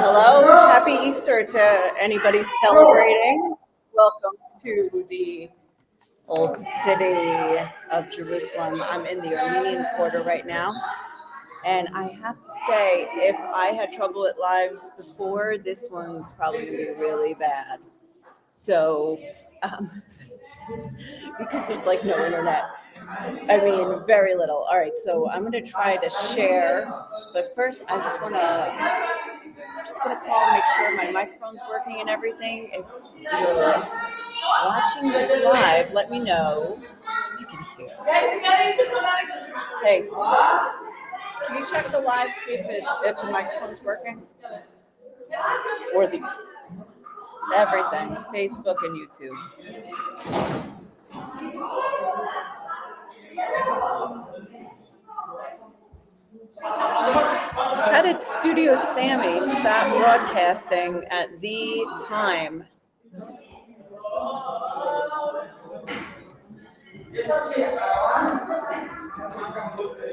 Hello, happy Easter to anybody celebrating. Welcome to the old city of Jerusalem. I'm in the Armenian quarter right now, and I have to say, if I had trouble with lives before, this one's probably going to be really bad. So, um, because there's like no internet. I mean, very little. All right, so I'm going to try to share, but first I just gonna call and make sure my microphone's working and everything. If you're watching this live, let me know if you can hear. Hey, can you check the live, see if the microphone's working? Or the everything, Facebook and YouTube. How did Studio Sammy stop broadcasting at the time?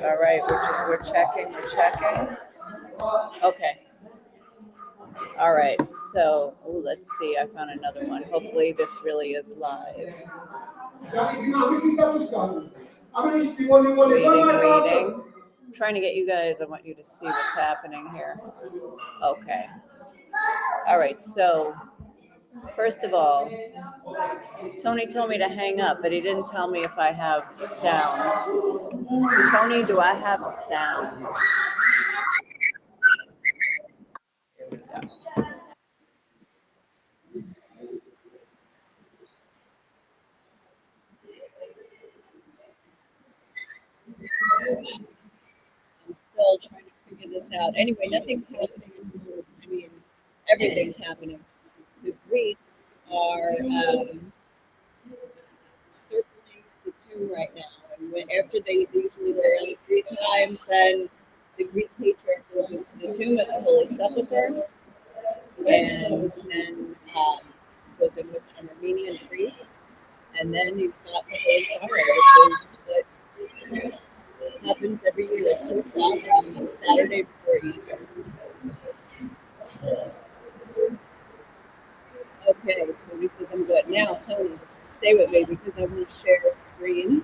All right, we're checking. Okay. All right, so let's see. I found another one. Hopefully, this really is live. Waiting. I'm trying to get you guys. I want you to see what's happening here. Okay. All right, so first of all, Tony told me to hang up, but he didn't tell me if I have sound. Tony, do I have sound? Here we go. I'm still trying to figure this out. Anyway, nothing's happening. I mean, everything's happening. The Greeks are circling the tomb right now. And after they usually go around 3 times, then the Greek patriarch goes into the tomb at the Holy Sepulchre and then goes in with an Armenian priest. And then you've got the Holy Sepulchre, which is what happens every year at 2 o'clock on Saturday before Easter. Okay, Tony says I'm good. Now, Tony, stay with me because I want to share a screen.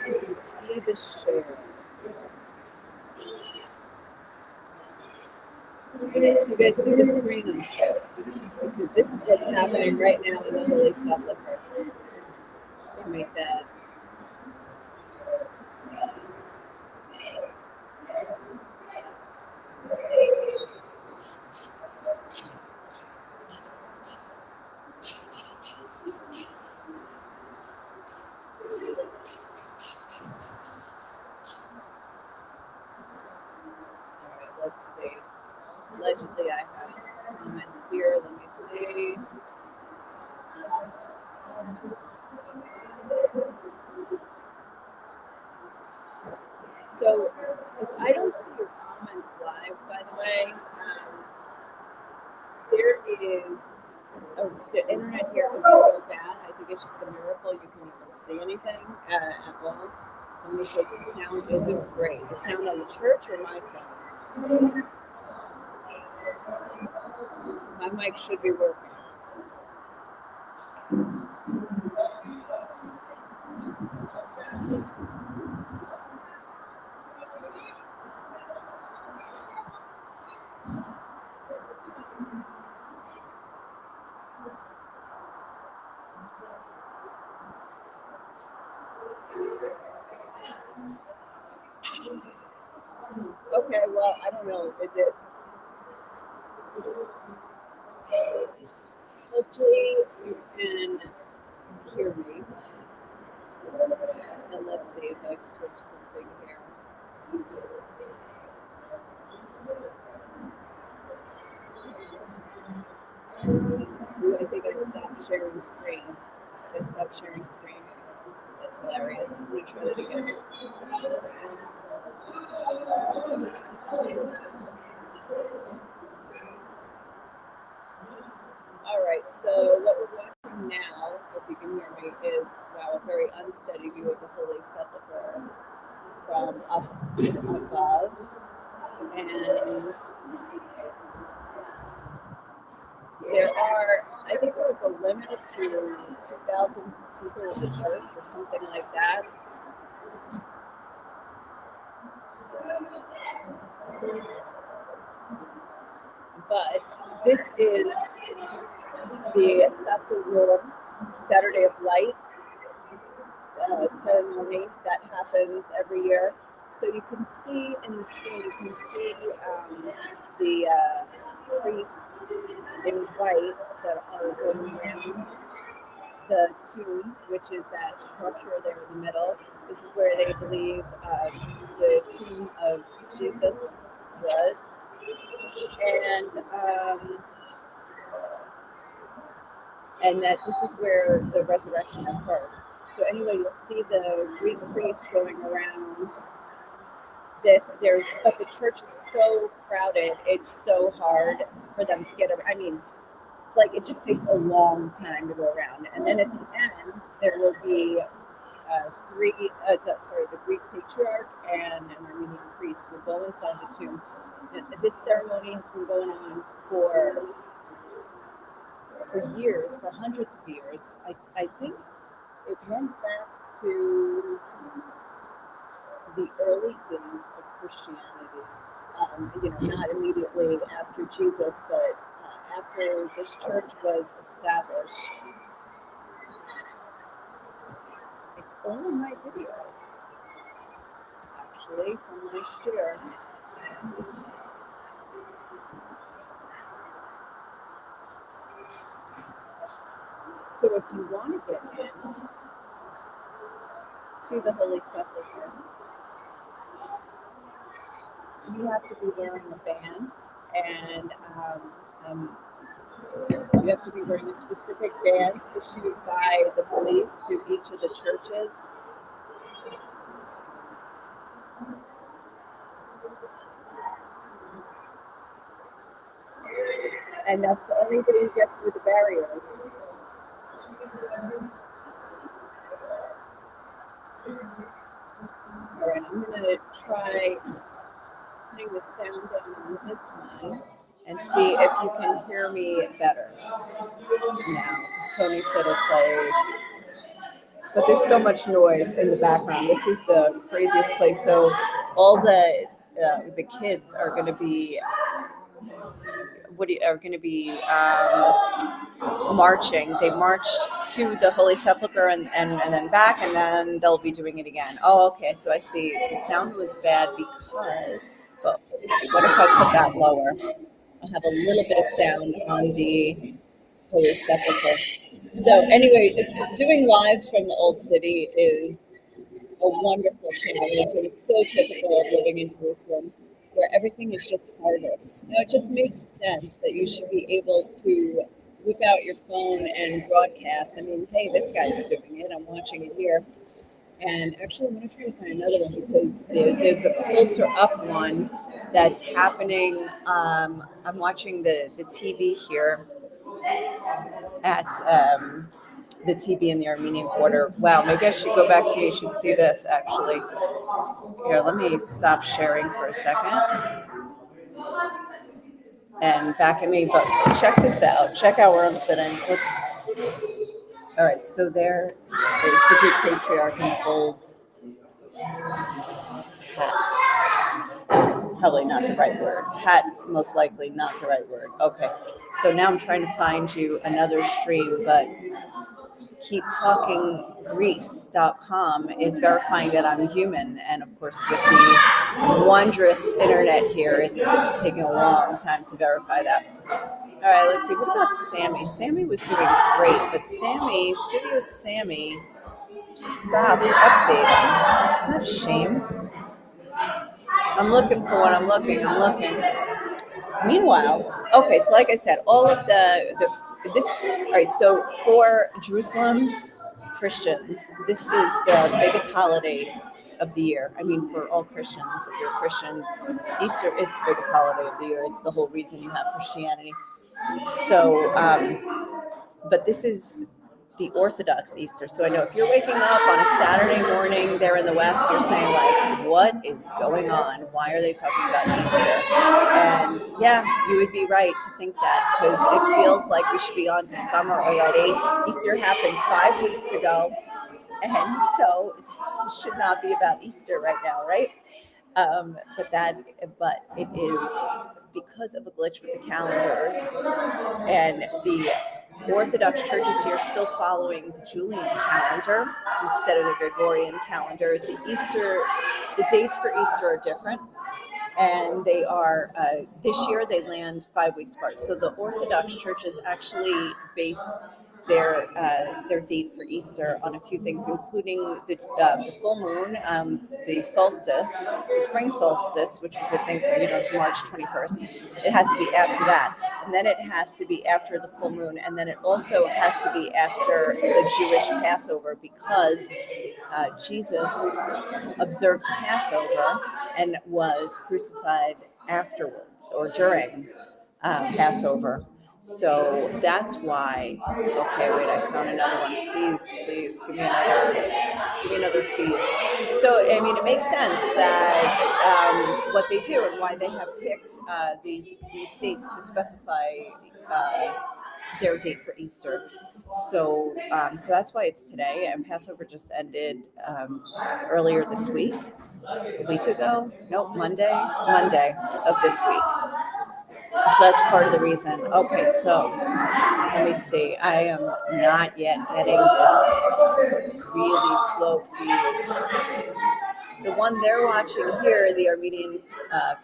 Do you see the share? Do you guys see the screen I'm showing? Because this is what's happening right now in the Holy Sepulchre. Make that. Let's see. Allegedly, I have comments here. Let me see. So, if I don't see your comments live, by the way, there is the internet here is so bad. I think it's just a miracle you can even see anything at all. Somebody says the sound isn't great. The sound on the church or my sound? My mic should be working. Okay, well, I don't know. Is it? Hopefully, you can hear me. And let's see if I switch something here. Ooh, I think I stopped sharing screen. So I stopped sharing screen. That's hilarious. I'm going to try that again. is, wow, a very unsteady view of the Holy Sepulchre from up above. And there are, I think there was a limit to 2,000 people at the church or something like that. But this is the Saturday of Light ceremony that happens every year. So you can see in the screen, you can see the priests in white that are going around the tomb, which is that structure there in the middle. This is where they believe the tomb of Jesus was. And that this is where the resurrection occurred. So anyway, you'll see the Greek priests going around this. But the church is so crowded, it's so hard for them to get around. I mean, it's like it just takes a long time to go around. And then at the end, there will be the Greek patriarch and an Armenian priest will go inside the tomb. And this ceremony has been going on for years, for hundreds of years. I think it went back to the early days of Christianity. Not immediately after Jesus, but after this church was established. It's only my video, actually, from last year. So if you want to get in to the Holy Sepulchre, you have to be wearing a band, and you have to be wearing a specific band issued by the police to each of the churches. And that's the only way you get through the barriers. All right, I'm going to try putting the sound down on this one and see if you can hear me better now. Tony said it's like, but there's so much noise in the background. This is the craziest place. So all the kids are going to be marching. They marched to the Holy Sepulchre and then back, and then they'll be doing it again. Oh, okay. So I see the sound was bad because, well, what if I put that lower? I'll have a little bit of sound on the Holy Sepulchre. So anyway, doing lives from the Old City is a wonderful challenge, and it's so typical of living in Jerusalem, where everything is just harder. It just makes sense that you should be able to whip out your phone and broadcast. I mean, hey, this guy's doing it. I'm watching it here. And actually, I'm going to try to find another one because there's a closer up one that's happening. I'm watching the TV here at the TV in the Armenian Quarter. Wow, maybe I should go back to me. You should see this, actually. Here, let me stop sharing for a second. And back at me, but check this out. Check out where I'm sitting. All right, so there is the Greek patriarch in the gold hat. It's probably not the right word. Hat is most likely not the right word. Okay, so now I'm trying to find you another stream, but keeptalkinggreece.com is verifying that I'm human. And of course, with the wondrous internet here, it's taking a long time to verify that. All right, let's see. What about Sammy? Sammy was doing great, but Studio Sammy stopped updating. Isn't that a shame? I'm looking for what I'm looking. Meanwhile, okay, so like I said, all of this. All right, so for Jerusalem Christians, this is the biggest holiday of the year. I mean, for all Christians, if you're a Christian, Easter is the biggest holiday of the year. It's the whole reason you have Christianity. So, but this is the Orthodox Easter. So I know if you're waking up on a Saturday morning there in the West, you're saying like, what is going on? Why are they talking about Easter? And yeah, you would be right to think that, because it feels like we should be on to summer already. Easter happened 5 weeks ago, and so it should not be about Easter right now, right? But it is because of a glitch with the calendars, and the Orthodox churches here still following the Julian calendar instead of the Gregorian calendar. The dates for Easter are different, and they are this year they land 5 weeks apart. So the Orthodox churches actually base their date for Easter on a few things, including the full moon, the solstice, the spring solstice, which was I think it's March 21st. It has to be after that, and then it has to be after the full moon, and then it also has to be after the Jewish Passover, because Jesus observed Passover and was crucified afterwards or during Passover. So that's why. Okay, wait, I found another one. Please, give me another feed. So I mean, it makes sense that what they do and why they have picked these dates to specify uh, their date for Easter. So that's why it's today. And Passover just ended earlier this week, a week ago. Nope, Monday of this week. So that's part of the reason. Okay, so let me see. I am not yet getting this really slow feed. The one they're watching here, the Armenian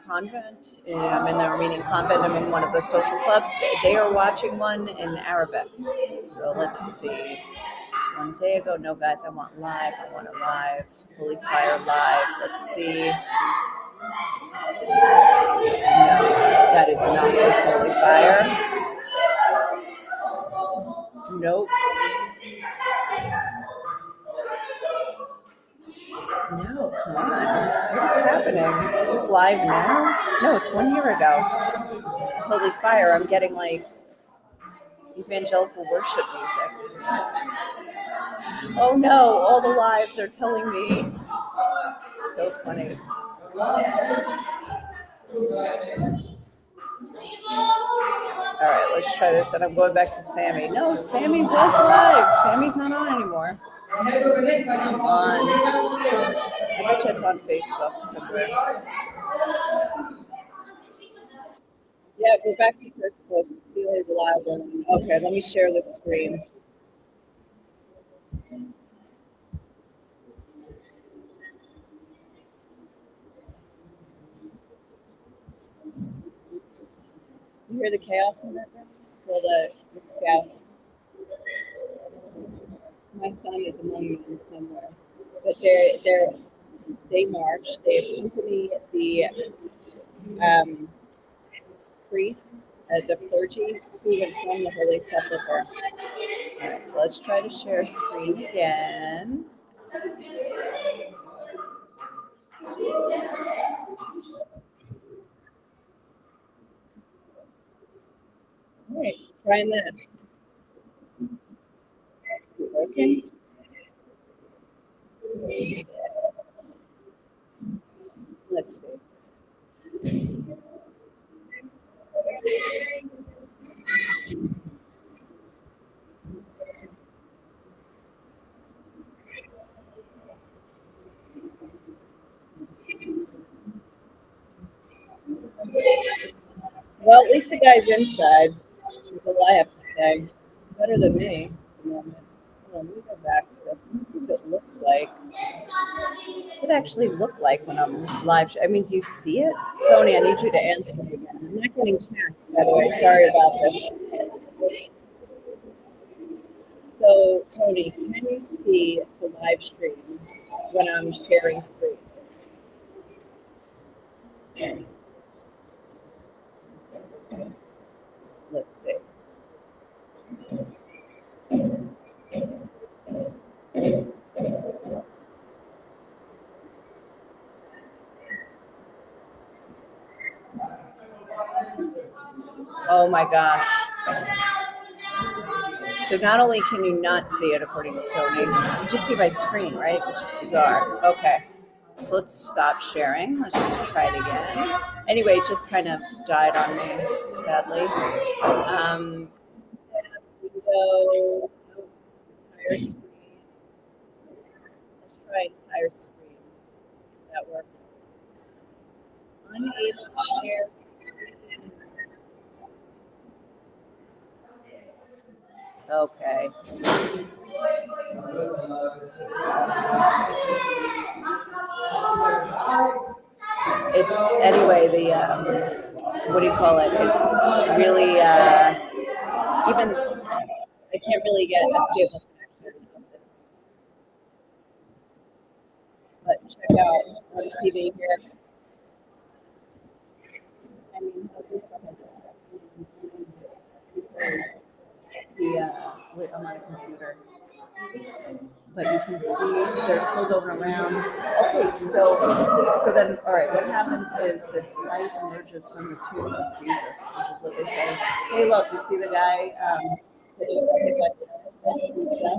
convent. I'm in the Armenian convent. I'm in one of the social clubs. They are watching one in Arabic. So let's see. It's one day ago. No, guys, I want live. I want a live. Holy Fire live. Let's see. No, that is not this Holy Fire. Nope. No, come on. What is happening? Is this live now? No, it's 1 year ago. Holy Fire, I'm getting like evangelical worship music. Oh no, all the lives are telling me. It's so funny. All right, let's try this. And I'm going back to Sammy. No, Sammy was live. Sammy's not on anymore. Come on. I bet you it's on Facebook somewhere. Yeah, go back to first post. It's the only reliable one. Okay, let me share the screen. You hear the chaos in that room? So the scouts. My son is among them somewhere, but they march. They accompany the priests, the clergy, to and from the Holy Sepulchre. All right, so let's try to share screen again. All right, trying that. Is it working? Let's see. Well, at least the guy's inside. Is all I have to say. Better than me at the moment. Hold on, let me go back to this. Let me see what it looks like. What does it actually look like when I'm live? I mean, do you see it? Tony, I need you to answer me again. I'm not getting chats, by the way. Sorry about this. So, Tony, can you see the live stream when I'm sharing screen? Let's see. Oh my gosh. So not only can you not see it according to Tony, you just see my screen, right? Which is bizarre. Okay. So let's stop sharing. Let's just try it again. Anyway, it just kind of died on me, sadly. Window, entire screen. Let's try entire screen. If that works. Unable to share screen. Okay. It's anyway the what do you call it? It's really even I can't really get a stable connection of this. But check out on TV here. I mean, how this one is wait, I'm on a computer. But you can see they're still going around. Okay, so then, all right, what happens is this light emerges from the tomb of Jesus, which is what they say. Hey, look, you see the guy that just got hit by the Easter.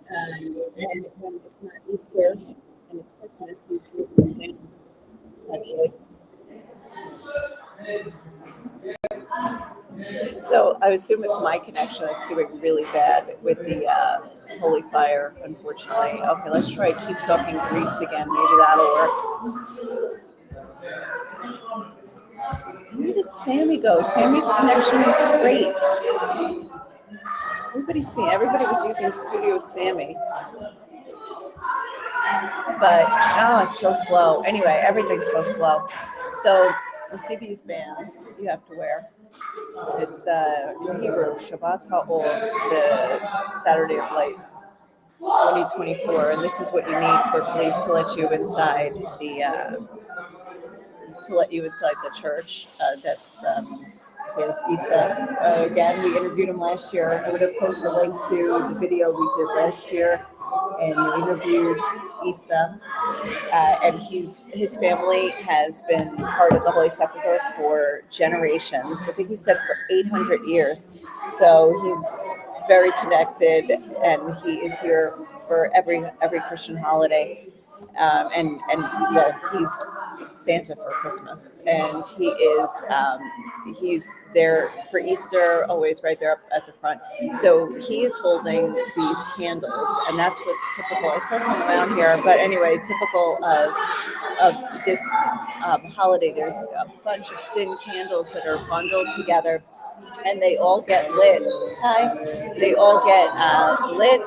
And when it's not Easter and it's Christmas, he's Jerusalem Santa, actually. So I assume it's my connection that's doing really bad with the holy fire, unfortunately. Okay, let's try keep talking Greece again. Maybe that'll work. Where did Sammy go? Sammy's connection was great. Everybody was using Studio Sammy. But it's so slow. Anyway, everything's so slow. So you see these bands you have to wear. It's Hebrew, Shabbat Ha'ol, the Saturday of Light, 2024, and this is what you need for police to let you inside the church. There's Isa. Again, we interviewed him last year. I'm going to post a link to the video we did last year, and we interviewed Isa. And his family has been part of the Holy Sepulchre for generations. I think he said for 800 years. So he's very connected, and he is here for every Christian holiday. And well, he's Santa for Christmas, and he's there for Easter, always right there up at the front. So he is holding these candles, and that's what's typical. I saw some around here, but anyway, typical of this holiday. There's a bunch of thin candles that are bundled together, and they all get lit. Hi, they all get lit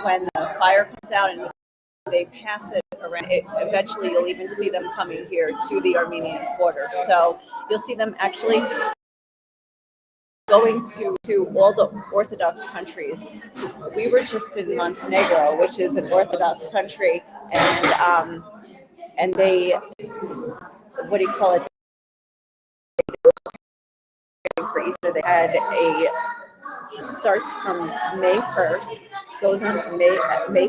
when the fire comes out, and they pass it around. Eventually, you'll even see them coming here to the Armenian quarter. So you'll see them actually going to all the Orthodox countries. So we were just in Montenegro, which is an Orthodox country, and they, what do you call it? For Easter, they had starts from May 1st, goes on to May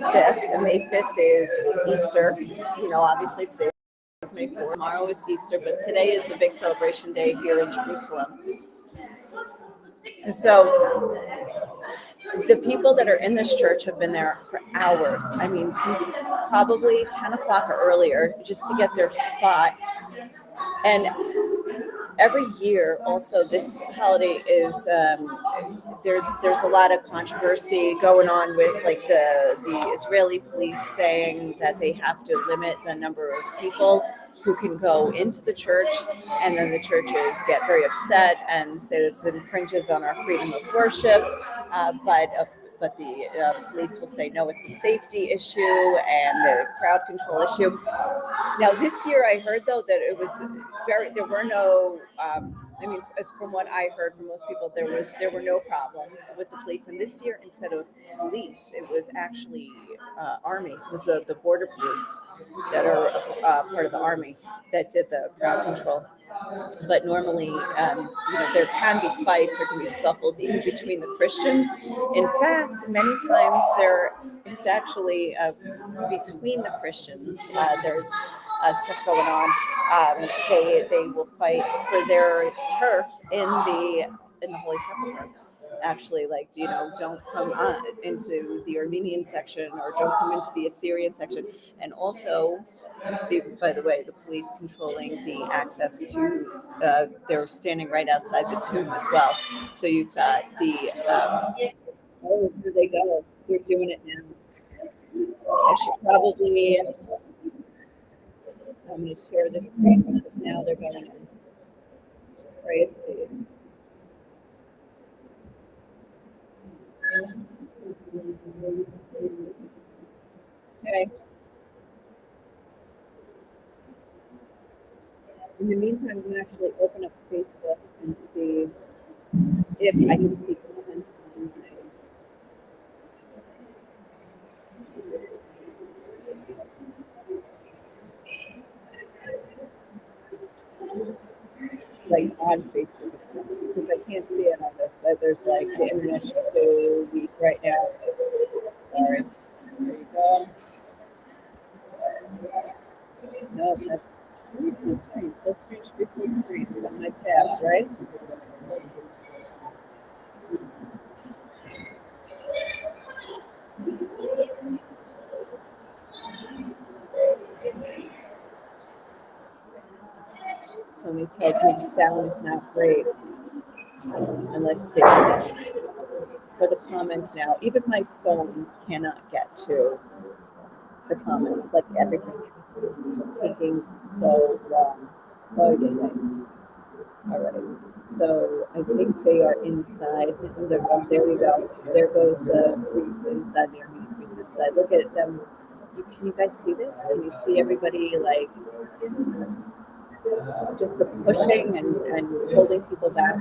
5th, and May 5th is Easter. Obviously today is May 4th, tomorrow is Easter, but today is the big celebration day here in Jerusalem. And so the people that are in this church have been there for hours. I mean, since probably 10 o'clock or earlier, just to get their spot. And every year, also, this holiday is there's a lot of controversy going on with like the Israeli police saying that they have to limit the number of people who can go into the church, and then the churches get very upset and say this infringes on our freedom of worship, but the police will say no, it's a safety issue and a crowd control issue. Now this year I heard though that it was there were no as from what I heard from most people, there were no problems with the police. And this year, instead of police, it was actually army. It was the border police that are part of the army that did the crowd control. But normally, there can be fights, there can be scuffles, even between the Christians. In fact, many times there is actually between the Christians. There's stuff going on. They will fight for their turf in the Holy Sepulchre. actually like, don't come on into the Armenian section or don't come into the Assyrian section. And also, you see, by the way, the police controlling the access to, they're standing right outside the tomb as well. So you've got the, oh, here they go. They're doing it now. I should probably, I'm going to share this screen because now they're going in. Just pray it stays. Okay. In the meantime, I'm going to actually open up Facebook and see if I can see comments on my. Like on Facebook itself, because I can't see it on this. There's like the internet's just so weak right now. Sorry. There you go. No, that's full screen. Full screen should be full screen. It's on my tabs, right? Tony tells me the sound is not great. And let's see. For the comments now, even my phone cannot get to the comments. Like everything is taking so long. Oh, yeah. All right. So I think they are inside. There we go. There goes the priest inside, the Armenian priest inside. Look at them. Can you guys see this? Can you see everybody like just the pushing and holding people back?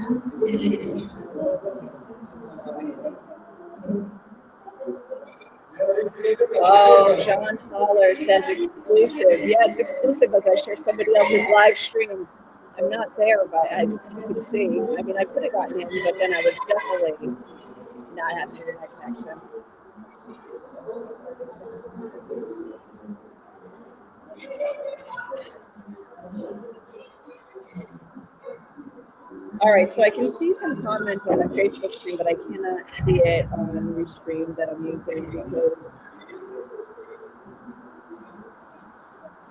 Oh, John Holler says exclusive. Yeah, it's exclusive as I share somebody else's live stream. I'm not there, but you can see. I mean, I could have gotten in, but then I would definitely not have internet connection. All right, so I can see some comments on the Facebook stream, but I cannot see it on the Restream that I'm using because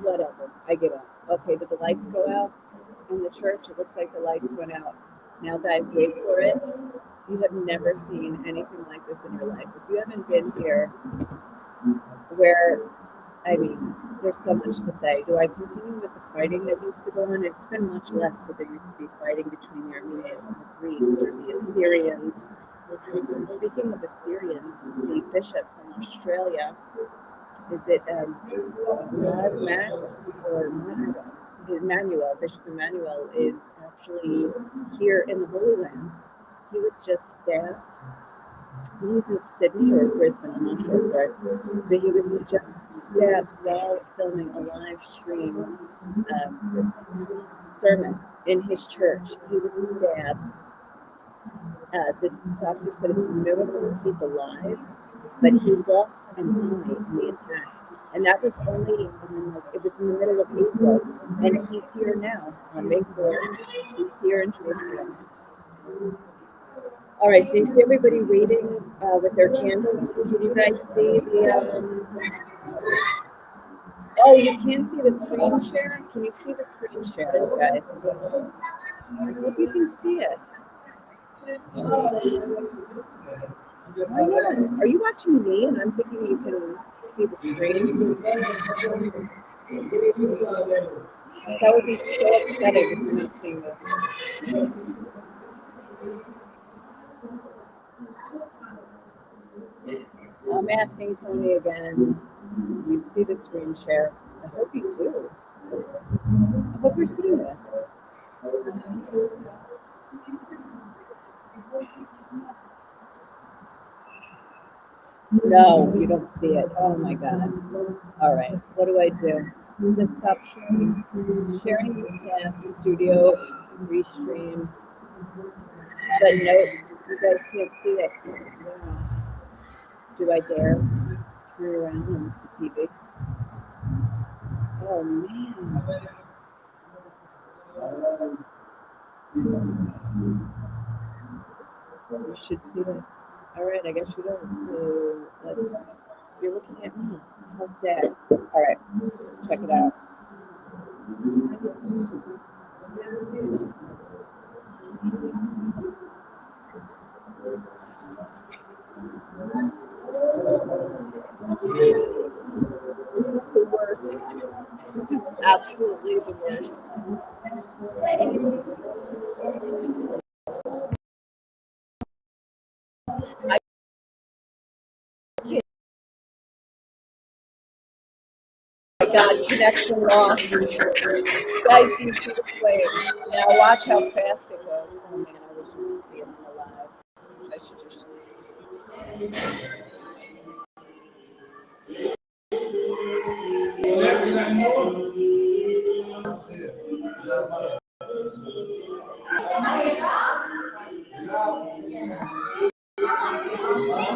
whatever, I give up. Okay, did the lights go out in the church? It looks like the lights went out. Now, guys, wait for it. You have never seen anything like this in your life. If you haven't been here, I mean, there's so much to say. Do I continue with the fighting that used to go on? It's been much less, but there used to be fighting between the Armenians and the Greeks or the Assyrians. And speaking of Assyrians, the bishop from Australia, is it Max or Emmanuel? Bishop Emmanuel is actually here in the Holy Land. He was just stabbed. He's in Sydney or Brisbane, I'm not sure, sorry. So he was just stabbed while filming a live stream sermon in his church. He was stabbed. The doctor said it's a miracle he's alive, but he lost an eye in the attack. And that was only, it was in the middle of April. And he's here now on May 4th. He's here in Jerusalem. All right, so you see everybody reading with their candles. Can you guys see the, oh, you can see the screen share? Can you see the screen share, guys? I hope you can see it. Are you watching me and I'm thinking you can see the screen? That would be so upsetting if you're not seeing this. I'm asking Tony again. You see the screen share? I hope you do. I hope you're seeing this. No, you don't see it. Oh my God. All right. What do I do? It says stop sharing. Sharing this tab to studio, restream. But nope, you guys can't see it. Do I dare turn around on the TV? Oh man. You should see that. All right, I guess you don't. So you're looking at me. How sad. All right, check it out. This is the worst. This is absolutely the worst. I my God, connection lost. Guys, do you see the flame? Now watch how fast it goes. Oh man, I wish you could see it alive. I should just.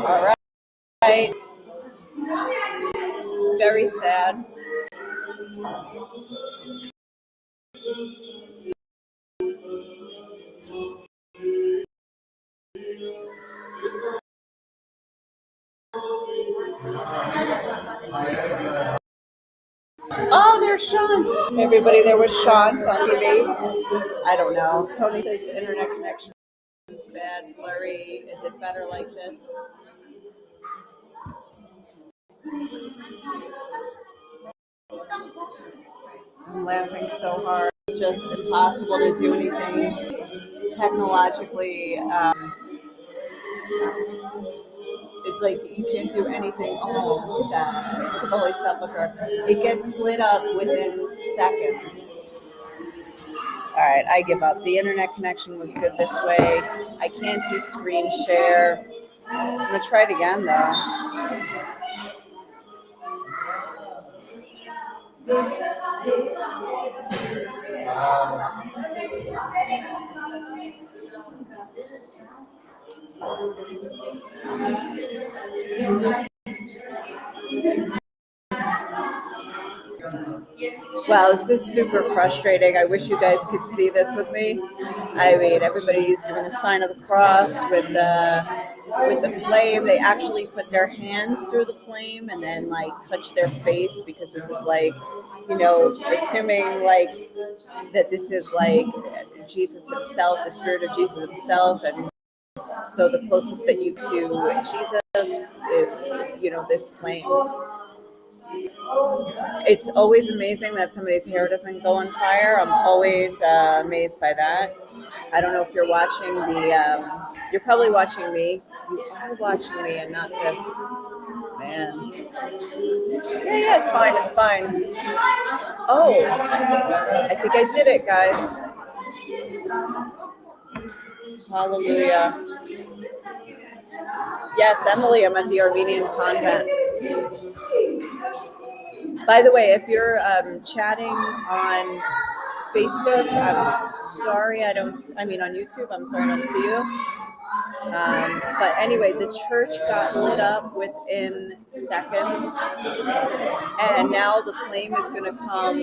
All right. Very sad. Oh, there's Shant. Everybody, there was Shant on TV. I don't know. Tony says the internet connection is bad, blurry. Is it better like this? I'm laughing so hard. It's just impossible to do anything technologically. It's like you can't do anything. Oh, look at that. Look at the Holy Sepulchre. It gets lit up within seconds. All right, I give up. The internet connection was good this way. I can't do screen share. I'm gonna try it again though. Wow, this is super frustrating. I wish you guys could see this with me. I mean, everybody's doing a sign of the cross with the flame. They actually put their hands through the flame and then like touch their face because this is like, assuming like that this is like Jesus himself, the spirit of Jesus himself, and so the closest that you to Jesus is, this flame. It's always amazing that somebody's hair doesn't go on fire. I'm always amazed by that. I don't know if you're watching you're probably watching me. You are watching me and not this. Man. Yeah, it's fine. It's fine. Oh, I think I did it, guys. Hallelujah. Yes, Emily, I'm at the Armenian convent. By the way, if you're chatting on Facebook, I'm sorry, on YouTube, I'm sorry I don't see you. But anyway, the church got lit up within seconds, and now the flame is going to come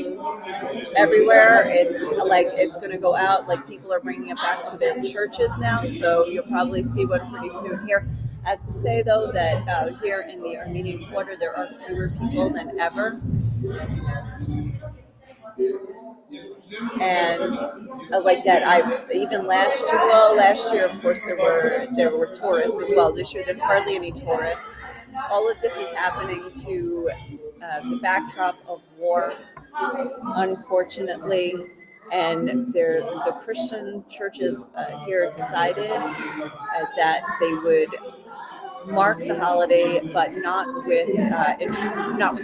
everywhere. It's going to go out. Like people are bringing it back to their churches now, so you'll probably see one pretty soon here. I have to say though that here in the Armenian Quarter, there are fewer people than ever. And like that, I even last year, of course, there were tourists as well. This year, there's hardly any tourists. All of this is happening to the backdrop of war, unfortunately, and the Christian churches here decided that they would mark the holiday, but not with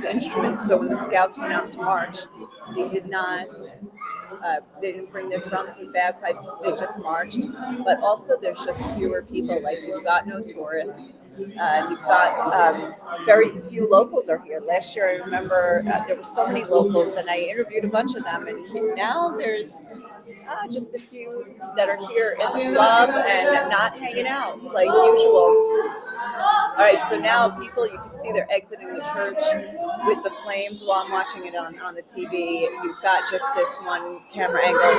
instruments. So when the scouts went out to march, they did not. They didn't bring their drums and bagpipes. They just marched. But also, there's just fewer people. Like you've got no tourists. You've got very few locals are here. Last year, I remember there were so many locals, and I interviewed a bunch of them. And now there's just a few that are here in the club and not hanging out like usual. All right, so now people, you can see they're exiting the church with the flames while I'm watching it on the TV. You've got just this one camera angle,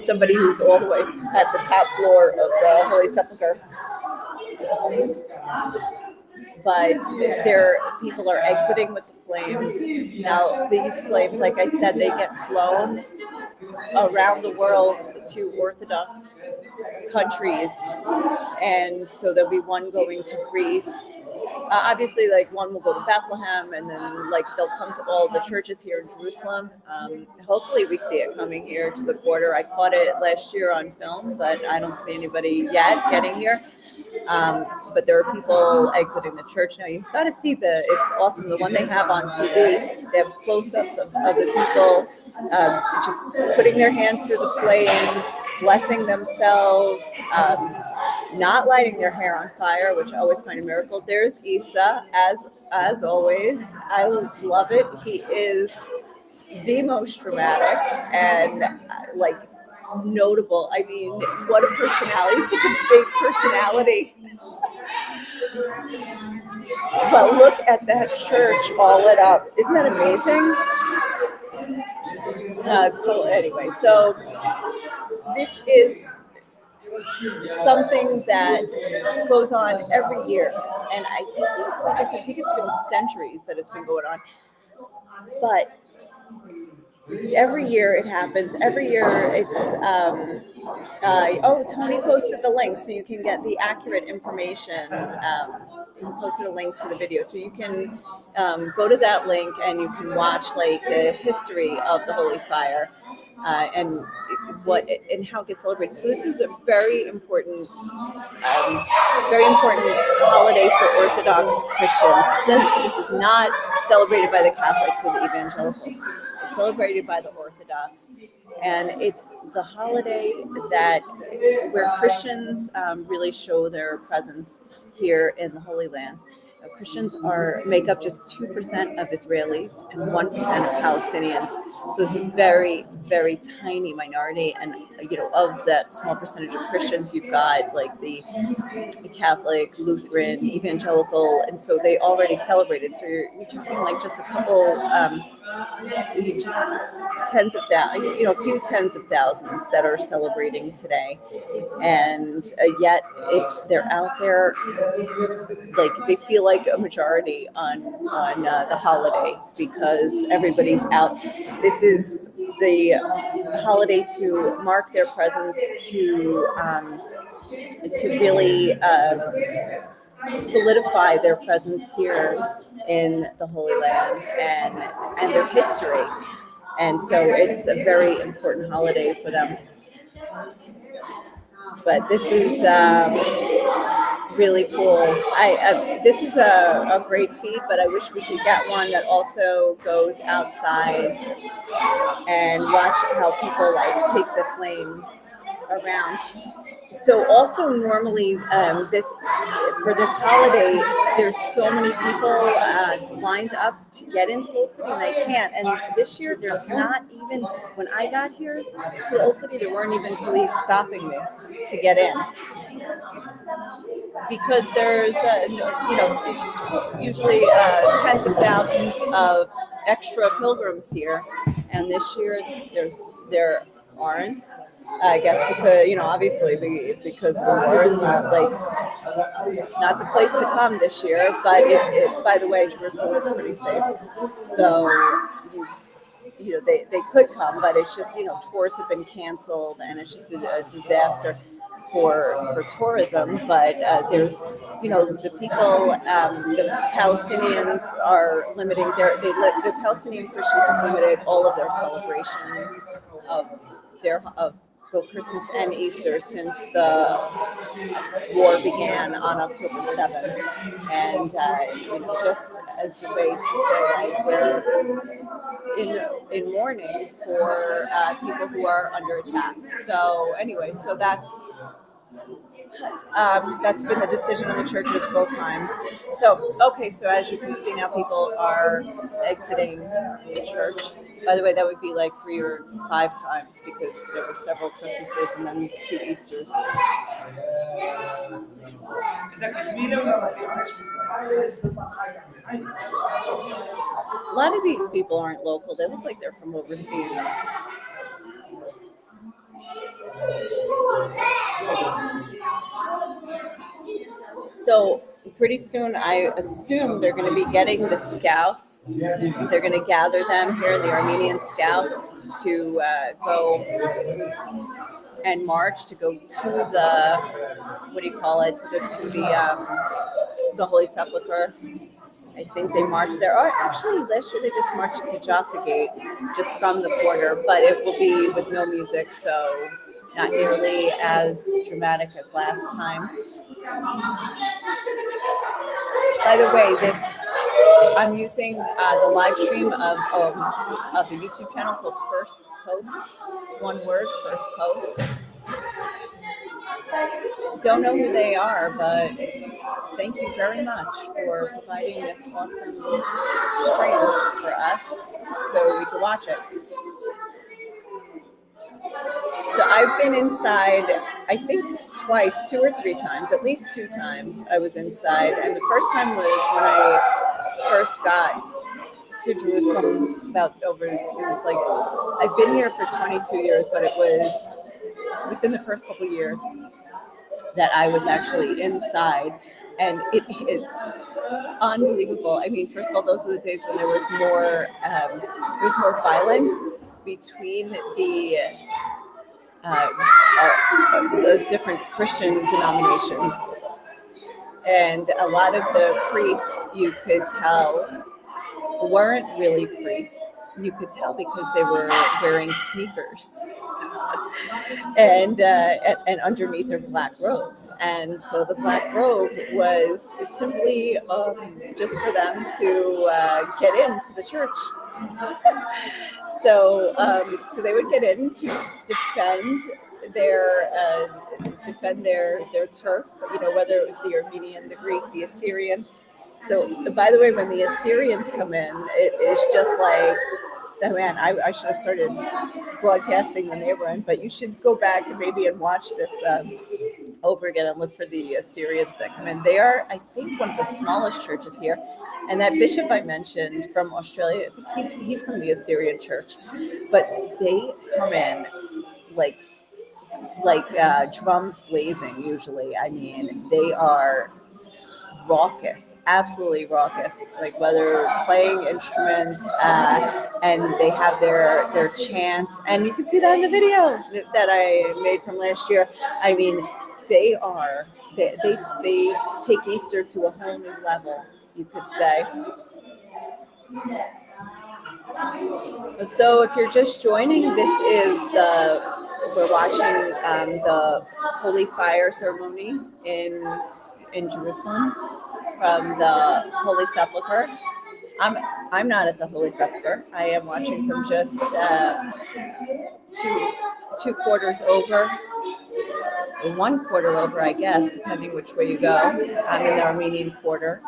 somebody who's all the way at the top floor of the Holy Sepulchre. but people are exiting with the flames. Now, these flames, like I said, they get flown around the world to Orthodox countries, and so there'll be one going to Greece. Obviously, like one will go to Bethlehem, and then like they'll come to all the churches here in Jerusalem. Hopefully, we see it coming here to the quarter. I caught it last year on film, but I don't see anybody yet getting here. But there are people exiting the church now. You've got to see it's awesome. The one they have on TV, they have close-ups of the people just putting their hands through the flame, blessing themselves, not lighting their hair on fire, which I always find a miracle. There's Isa, as always. I love it. He is the most dramatic and like notable. I mean, what a personality! Such a big personality. But look at that church all lit up. Isn't that amazing? So anyway, so this is something that goes on every year, and I think it's been centuries that it's been going on. But every year it happens. Every year it's Tony posted the link so you can get the accurate information. He posted a link to the video, so you can go to that link and you can watch like the history of the Holy Fire and how it gets celebrated. So this is a very important holiday for Orthodox Christians. This is not celebrated by the Catholics or the Evangelicals. It's celebrated by the Orthodox, and it's the holiday where Christians really show their presence here in the Holy Land. Christians make up just 2% of Israelis and 1% of Palestinians. So it's a very, very tiny minority. And of that small percentage of Christians, you've got like the Catholic, Lutheran, Evangelical, and so they already celebrated. So you're talking like just a couple, just tens of thousands, a few tens of thousands that are celebrating today, and yet they're out there, like they feel like a majority on the holiday because everybody's out. This is the holiday to mark their presence, to really solidify their presence here in the Holy Land and their history. And so it's a very important holiday for them. But this is really cool. This is a great feed, but I wish we could get one that also goes outside and watch how people like take the flame around. So also normally for this holiday, there's so many people lined up to get into Old City and they can't. And this year there's not even, when I got here to Old City, there weren't even police stopping me to get in. Because there's usually tens of thousands of extra pilgrims here. And this year there aren't. I guess because obviously because the war is not the place to come this year. But by the way, Jerusalem is pretty safe, so they could come, but it's just tours have been canceled, and it's just a disaster for tourism. But there's the people, the Palestinians are limiting the Palestinian Christians have limited all of their celebrations of both Christmas and Easter since the war began on October 7th. And, just as a way to say that we're in mourning for people who are under attack. So anyway, so that's been the decision of the churches both times. So, okay, so as you can see now, people are exiting the church. By the way, that would be like 3 or 5 times because there were several Christmases and then 2 Easters. A lot of these people aren't local. They look like they're from overseas. So pretty soon, I assume they're going to be getting the scouts. They're going to gather them here, the Armenian scouts, to go and march to go to the, what do you call it? To go to the Holy Sepulchre. I think they marched there. Oh, actually, last year they just marched to Jaffa Gate, just from the border, but it will be with no music, so not nearly as dramatic as last time. By the way, I'm using the live stream of a YouTube channel called First Post. It's one word, First Post. Don't know who they are, but thank you very much for providing this awesome stream for us so we can watch it. So I've been inside, I think twice, 2 or 3 times, at least 2 times I was inside. And the first time was when I first got to Jerusalem it was like, I've been here for 22 years, but it was within the first couple of years that I was actually inside. And it is unbelievable. I mean, first of all, those were the days when there was more violence between the different Christian denominations. And a lot of the priests, you could tell, weren't really priests. You could tell because they were wearing sneakers and underneath their black robes. And so the black robe was simply just for them to get into the church. So they would get in to defend their turf, whether it was the Armenian, the Greek, the Assyrian. So, by the way, when the Assyrians come in, it is just like, oh man, I should have started broadcasting when they were in, but you should go back and watch this over again and look for the Assyrians that come in. They are, I think, one of the smallest churches here. And that bishop I mentioned from Australia, I think he's from the Assyrian church, but they come in like drums blazing usually. I mean, they are raucous, absolutely raucous, like whether playing instruments and they have their chants, and you can see that in the video that I made from last year. I mean, they take Easter to a whole new level, you could say. So if you're just joining, we're watching the Holy Fire ceremony in Jerusalem from the Holy Sepulchre. I'm not at the Holy Sepulchre. I am watching from just two quarters over, or 1/4 over, I guess, depending which way you go. I'm in the Armenian quarter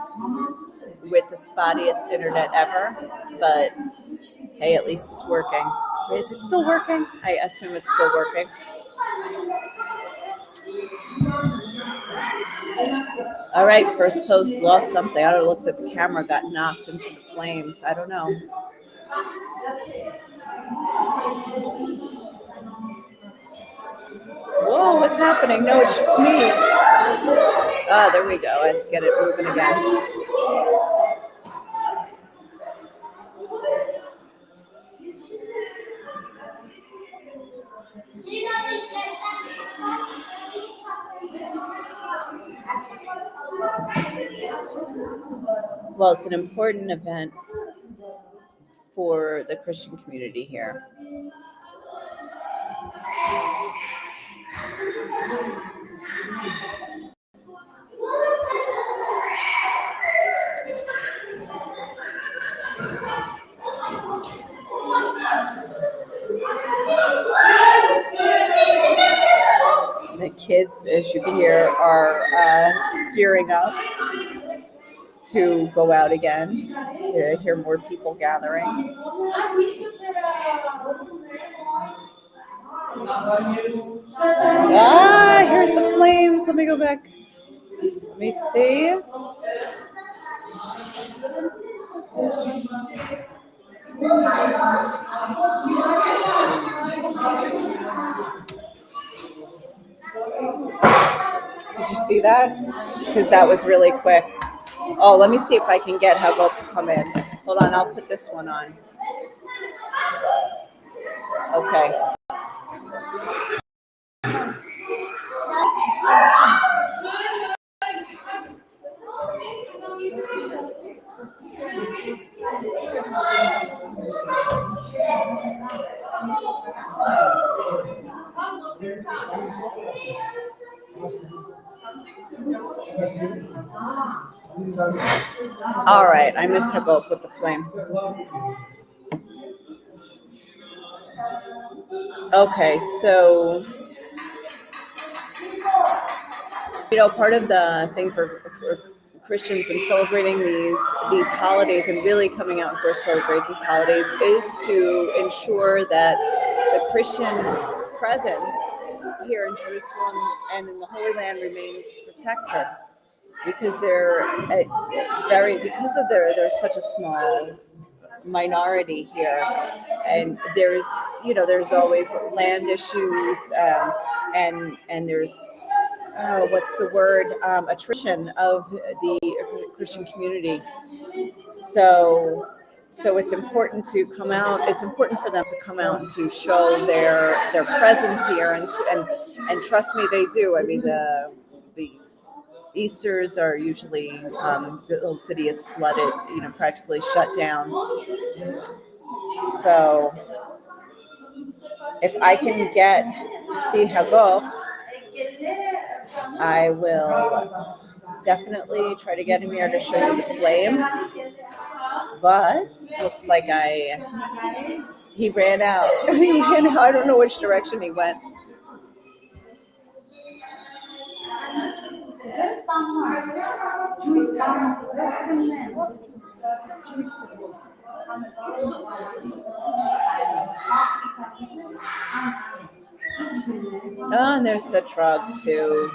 with the spottiest internet ever, but hey, at least it's working. Is it still working? I assume it's still working. All right, First Post lost something. I don't know, it looks like the camera got knocked into the flames. I don't know. Whoa, what's happening? No, it's just me. Ah, there we go. Let's get it moving again. Well, it's an important event for the Christian community here. The kids, as you can hear, are gearing up to go out again. You hear more people gathering. Ah, here's the flames. Let me go back. Let me see. Did you see that? Because that was really quick. Oh, let me see if I can get Hagop to come in. Hold on, I'll put this one on. Okay. All right, I missed Hagop with the flame. Okay, so part of the thing for Christians in celebrating these holidays and really coming out and first celebrate these holidays is to ensure that the Christian presence here in Jerusalem and in the Holy Land remains protected, because because of there's such a small minority here, and there's always land issues, and there's what's the word, attrition of the Christian community. So it's important to come out. It's important for them to come out and to show their presence here, and trust me, they do. I mean, the Easters are usually, the old city is flooded, practically shut down. So if I can see Hagop, I will definitely try to get him here to show you the flame. But looks like he ran out. I don't know which direction he went. Oh, and there's Setrog too.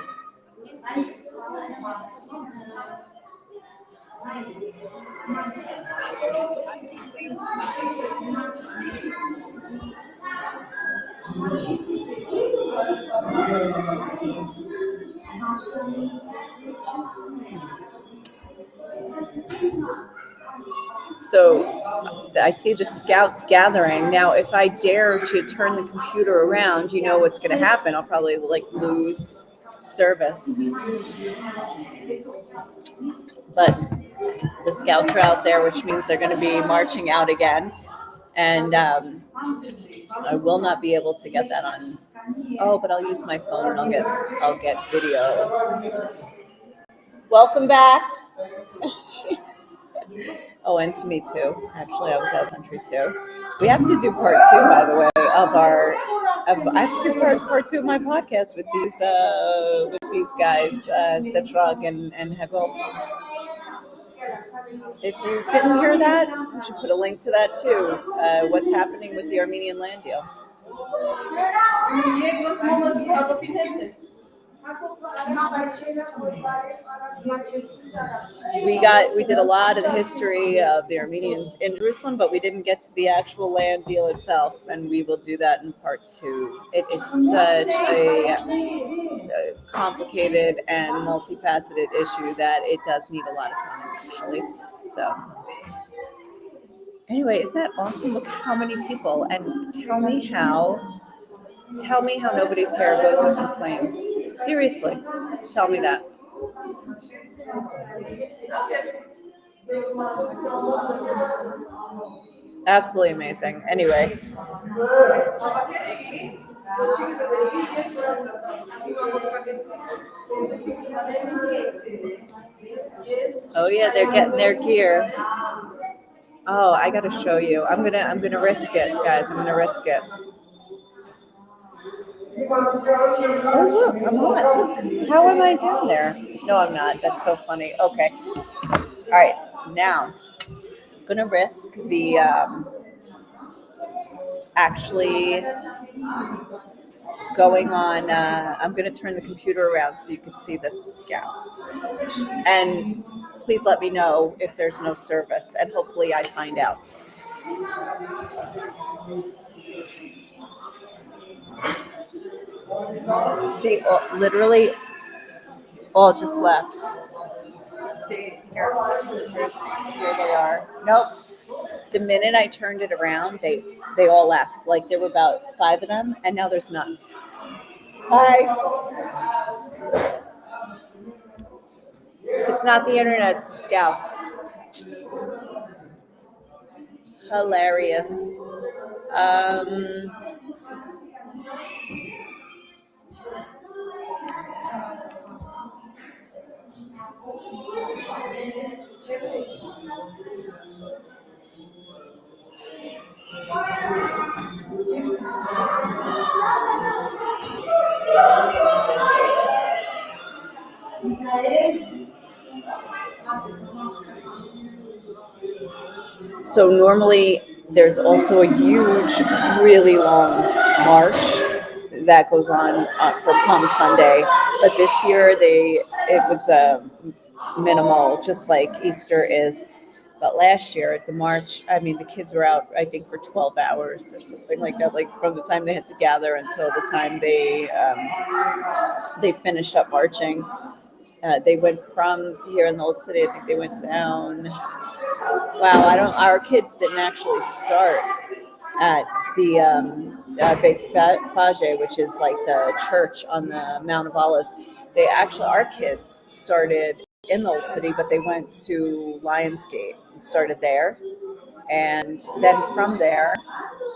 So I see the scouts gathering. Now, if I dare to turn the computer around, you know what's going to happen. I'll probably lose service. But the scouts are out there, which means they're going to be marching out again. And I will not be able to get that on. Oh, but I'll use my phone and I'll get video. Welcome back. Oh, and to me too. Actually, I was out of country too. We have to do part 2, by the way, I have to do part 2 of my podcast with these guys, Setrog and Hagop. If you didn't hear that, we should put a link to that too. What's happening with the Armenian land deal? We did a lot of the history of the Armenians in Jerusalem, but we didn't get to the actual land deal itself, and we will do that in part 2. It is such a complicated and multifaceted issue that it does need a lot of time, actually. So anyway, isn't that awesome? Look how many people, and tell me how nobody's hair goes up in flames. Seriously, tell me that. Absolutely amazing. Anyway. Oh yeah, they're getting their gear. Oh, I gotta show you. I'm gonna risk it, guys. I'm gonna risk it. Oh look, I'm on. How am I down there? No, I'm not. That's so funny. Okay. All right, now I'm gonna risk the actually going on. I'm gonna turn the computer around so you can see the scouts. And please let me know if there's no service, and hopefully I find out. They literally all just left. Here they are. Nope. The minute I turned it around, they all left. Like there were about 5 of them, and now there's none. Hi. If it's not the internet, it's the scouts. Hilarious. Um, so normally there's also a huge, really long march that goes on for Palm Sunday, but this year it was minimal, just like Easter is. But last year at the march, I mean, the kids were out, I think, for 12 hours or something like that, like from the time they had to gather until the time they finished up marching. They went from here in the Old City, I think they went down. Wow, our kids didn't actually start at the Beit Fage, which is like the church on the Mount of Olives. Our kids started in the Old City, but they went to Lionsgate and started there. And then from there,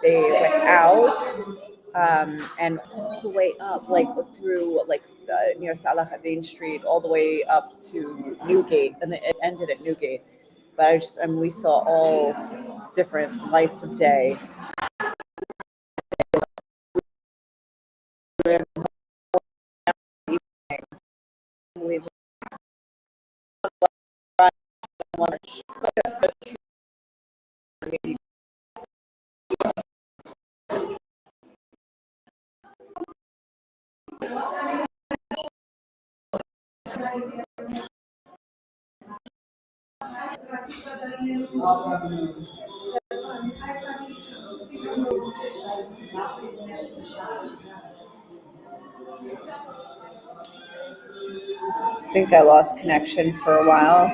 they went out and all the way up, like through near Salahuddin Street, all the way up to Newgate, and it ended at Newgate. But we saw all different lights of day. I think I lost connection for a while.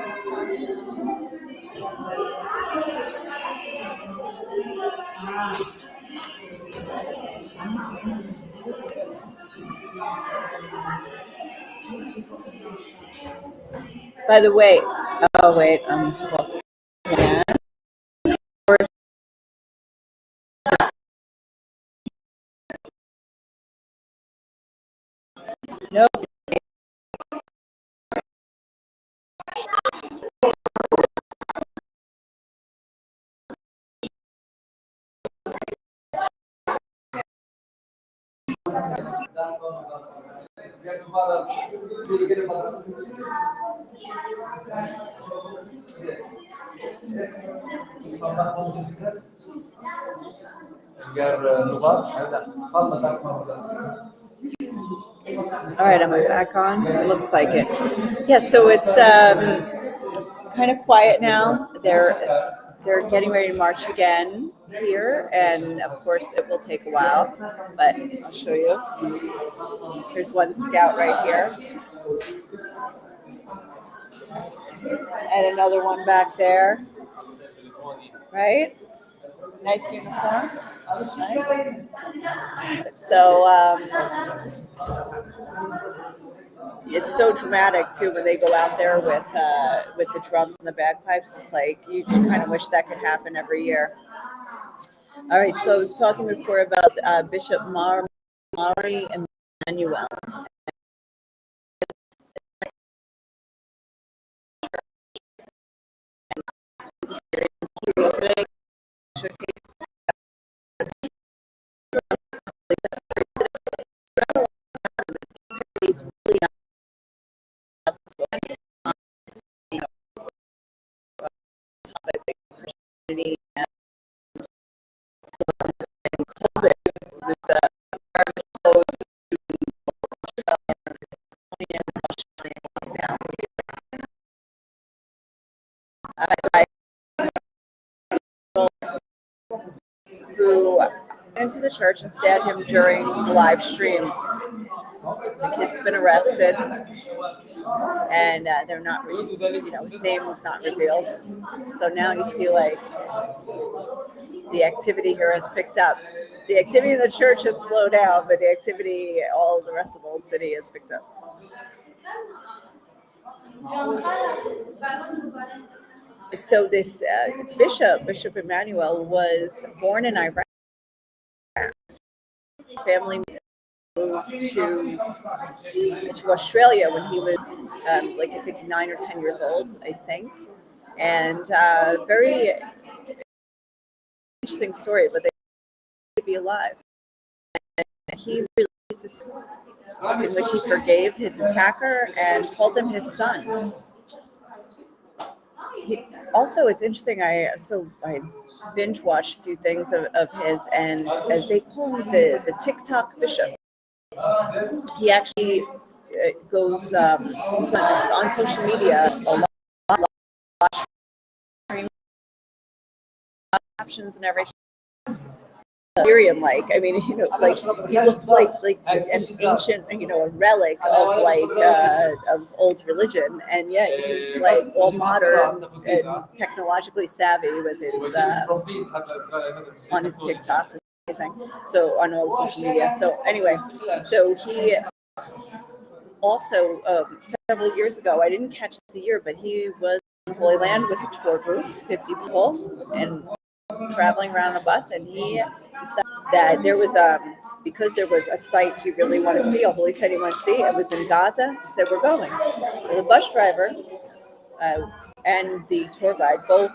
By the way, oh wait, lost connection. No. All right, am I back on? It looks like it. Yeah, so it's kind of quiet now. They're getting ready to march again here, and of course it will take a while, but I'll show you. There's one scout right here, and another one back there. Right? Nice uniform. Nice. So it's so dramatic too when they go out there with the drums and the bagpipes. It's like you just kind of wish that could happen every year. All right, so I was talking before about Bishop Mari Emmanuel. Today, he's really up topic like Christianity and COVID. This close who went into the church and stabbed him during the live stream. The kid's been arrested, and they're not, his name was not revealed. So now you see, like, the activity here has picked up. The activity in the church has slowed down, but the activity, all the rest of the old city has picked up. So this Bishop Emmanuel, was born in Iraq. Family moved to Australia when he was like, I think 9 or 10 years old, I think. And very interesting story, but they to be alive. And he released this in which he forgave his attacker and called him his son. Also, it's interesting. I binge watched a few things of his, and they call him the TikTok bishop. He actually goes on social media a lot, captions and everything. Like, I mean, like, he looks like an ancient, a relic of of old religion, and yet he's like all modern and technologically savvy with his on his TikTok. So on all the social media. So anyway, so he also several years ago, I didn't catch the year, but he was in Holy Land with a tour group, 50 people, and traveling around a bus, and he decided that there was because there was a site he really wanted to see, a holy site he wanted to see. It was in Gaza. He said, "We're going." And the bus driver and the tour guide, both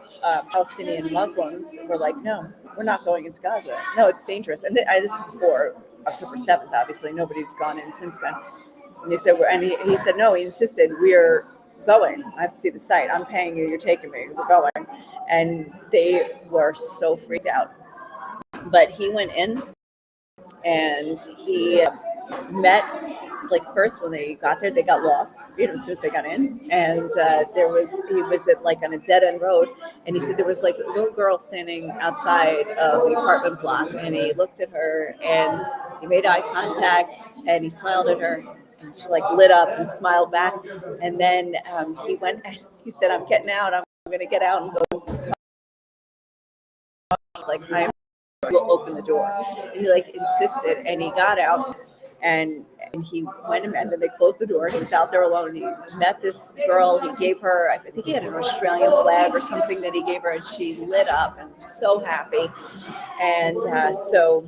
Palestinian Muslims, were like, "No, we're not going into Gaza. No, it's dangerous." And this is before October 7th. Obviously, nobody's gone in since then. And they said, he said, "No." He insisted, "We're going. I have to see the site. I'm paying you. You're taking me. We're going." And they were so freaked out. But he went in, and he met, like, first when they got there, they got lost, as soon as they got in. And he was at, like, on a dead end road. And he said there was, like, a little girl standing outside of the apartment block. And he looked at her, and he made eye contact, and he smiled at her. And she, like, lit up and smiled back. And then he went, and he said, "I'm getting out. I'm going to get out and go talk." She's like, "I will open the door." And he, like, insisted, and he got out, and he went, and then they closed the door, and he was out there alone. And he met this girl. He gave her, I think he had an Australian flag or something that he gave her, and she lit up and was so happy. And so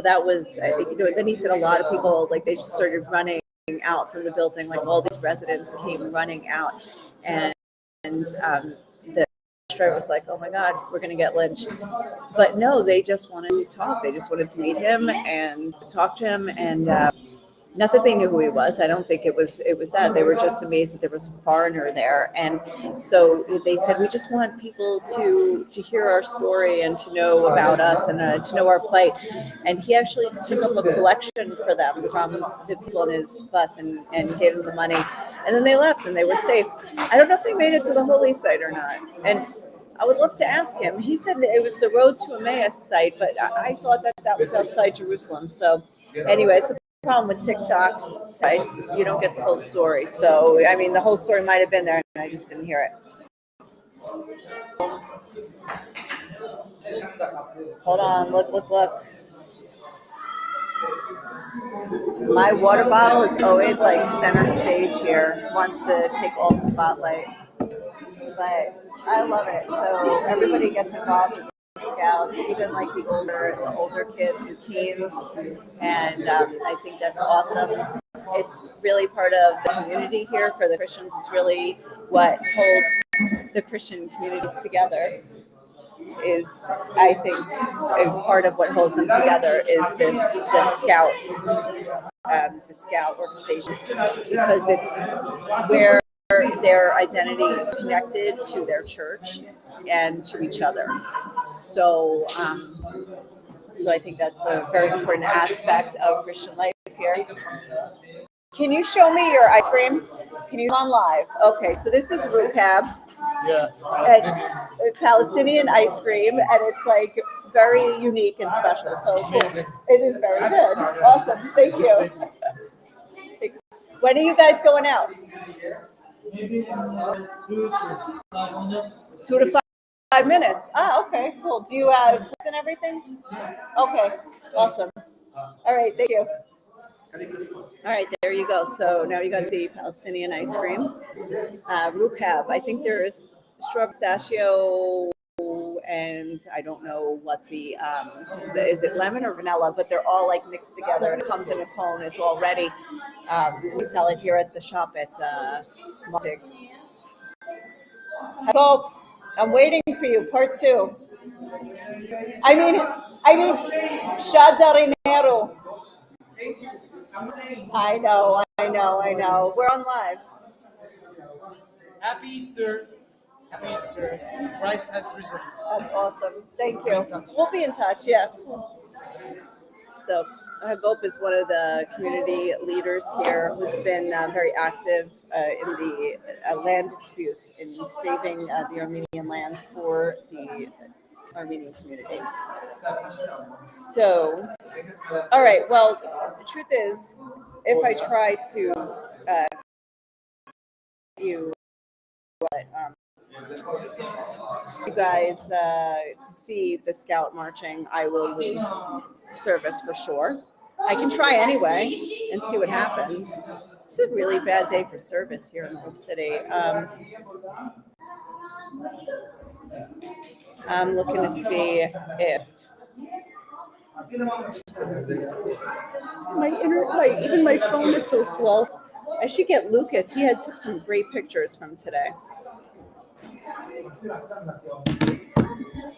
that was, I think, then he said a lot of people, like, they just started running out from the building, like all these residents came running out, and the driver was like, "Oh my God, we're going to get lynched." But no, they just wanted to talk. They just wanted to meet him and talk to him, and not that they knew who he was. I don't think it was that. They were just amazed that there was a foreigner there. And so they said, "We just want people to hear our story and to know about us and to know our plight." And he actually took up a collection for them from the people in his bus and gave them the money. And then they left, and they were safe. I don't know if they made it to the holy site or not. And I would love to ask him. He said it was the Road to Emmaus site, but I thought that was outside Jerusalem. So anyway, so problem with TikTok sites, you don't get the whole story. So, I mean, the whole story might have been there, and I just didn't hear it. Hold on, look. My water bottle is always, like, center stage here, wants to take all the spotlight. But I love it. So everybody gets involved with Scouts, even, like, the older kids, the teens, and I think that's awesome. It's really part of the community here for the Christians. It's really what holds the Christian communities together. Is, I think, part of what holds them together is the Scout organizations, because it's where their identity is connected to their church and to each other. So I think that's a very important aspect of Christian life here. Can you show me your ice cream? Can you come on live? Okay, so this is Rukab. Yeah, Palestinian ice cream, and it's, like, very unique and special. So cool. It is very good. Awesome. Thank you. When are you guys going out? Maybe 2 to 5 minutes. 2 to 5 minutes. Ah, okay, cool. Do you have plans and everything? Okay, awesome. All right, thank you. All right, there you go. So now you got to see Palestinian ice cream. Rukab. I think there's strawberry pistachio, and I don't know what the is it lemon or vanilla, but they're all like mixed together and it comes in a cone. It's all ready. We sell it here at the shop at Six. Go. I'm waiting for you. Part two. I mean, Shadarinero. I know. We're on live. Happy Easter. Happy Easter. Christ has risen. That's awesome. Thank you. We'll be in touch. Yeah. So Hagop is one of the community leaders here who's been very active in the land dispute in saving the Armenian lands for the Armenian community. So, all right. Well, the truth is, if I try to you, you guys to see the scout marching, I will lose service for sure. I can try anyway and see what happens. It's a really bad day for service here in the Old City. I'm looking to see if even my phone is so slow. I should get Lucas. He had took some great pictures from today.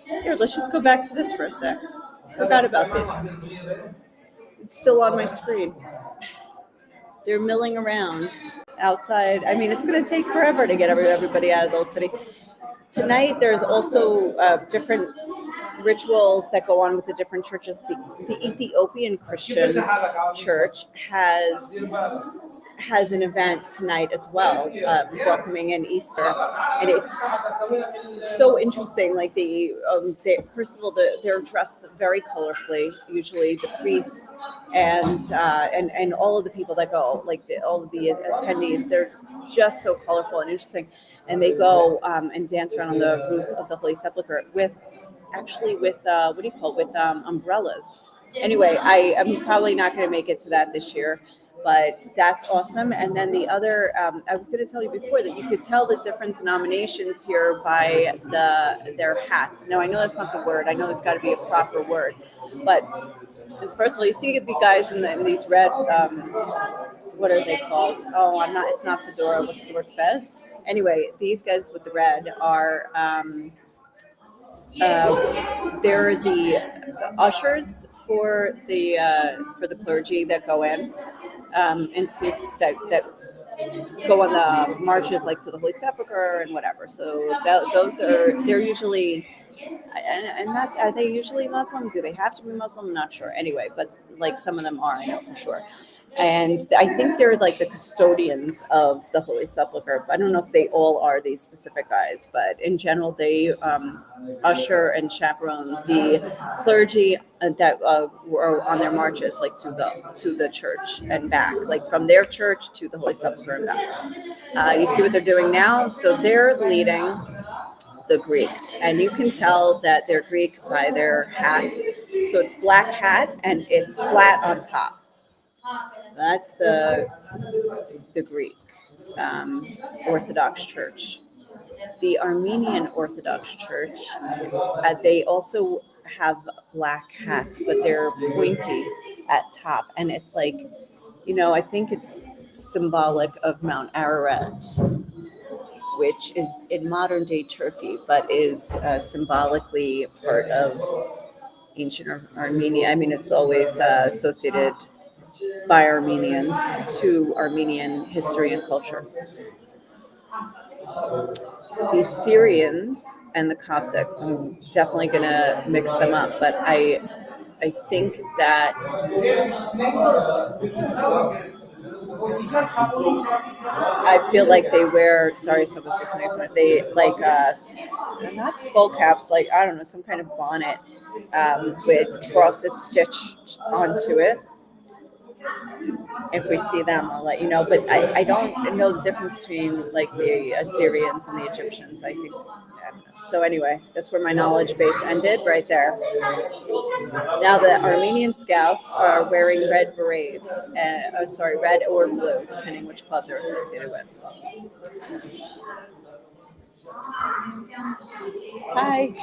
Here, let's just go back to this for a sec. Forgot about this. It's still on my screen. They're milling around outside. I mean, it's going to take forever to get everybody out of the Old City. Tonight, there's also different rituals that go on with the different churches. The Ethiopian Christian Church has an event tonight as well, welcoming in Easter, and it's so interesting. Like they first of all, they're dressed very colorfully. Usually, the priests and all of the people that go, like all of the attendees, they're just so colorful and interesting. And they go and dance around on the roof of the Holy Sepulchre with what do you call it? With umbrellas. Anyway, I am probably not going to make it to that this year, but that's awesome. And then the other, I was going to tell you before that you could tell the different denominations here by their hats. Now I know that's not the word. I know there's got to be a proper word, but first of all, you see the guys in these red. What are they called? Oh, I'm not. It's not fedora. What's the word? Fez. Anyway, these guys with the red are. They're the ushers for the clergy that go in into that go on the marches like to the Holy Sepulchre and whatever. So they're usually and that's are they usually Muslim? Do they have to be Muslim? I'm not sure. Anyway, but like some of them are, I know for sure. And I think they're like the custodians of the Holy Sepulchre. I don't know if they all are these specific guys, but in general, they usher and chaperone the clergy that were on their marches, like to the church and back, like from their church to the Holy Sepulchre and back. You see what they're doing now? So they're leading the Greeks, and you can tell that they're Greek by their hats. So it's black hat and it's flat on top. That's the Greek Orthodox Church. The Armenian Orthodox Church, they also have black hats, but they're pointy at top, and it's like, I think it's symbolic of Mount Ararat, which is in modern day Turkey, but is symbolically part of ancient Armenia. I mean, it's always associated by Armenians to Armenian history and culture. The Syrians and the Coptics, I'm definitely going to mix them up, but I think that I feel like they wear, sorry, someone's listening, they like, not skull caps, like, I don't know, some kind of bonnet with crosses stitched onto it. If we see them, I'll let you know. But I don't know the difference between like the Assyrians and the Egyptians. I think. I don't know. So anyway, that's where my knowledge base ended, right there. Now the Armenian Scouts are wearing red berets. Red or blue, depending which club they're associated with. Hi.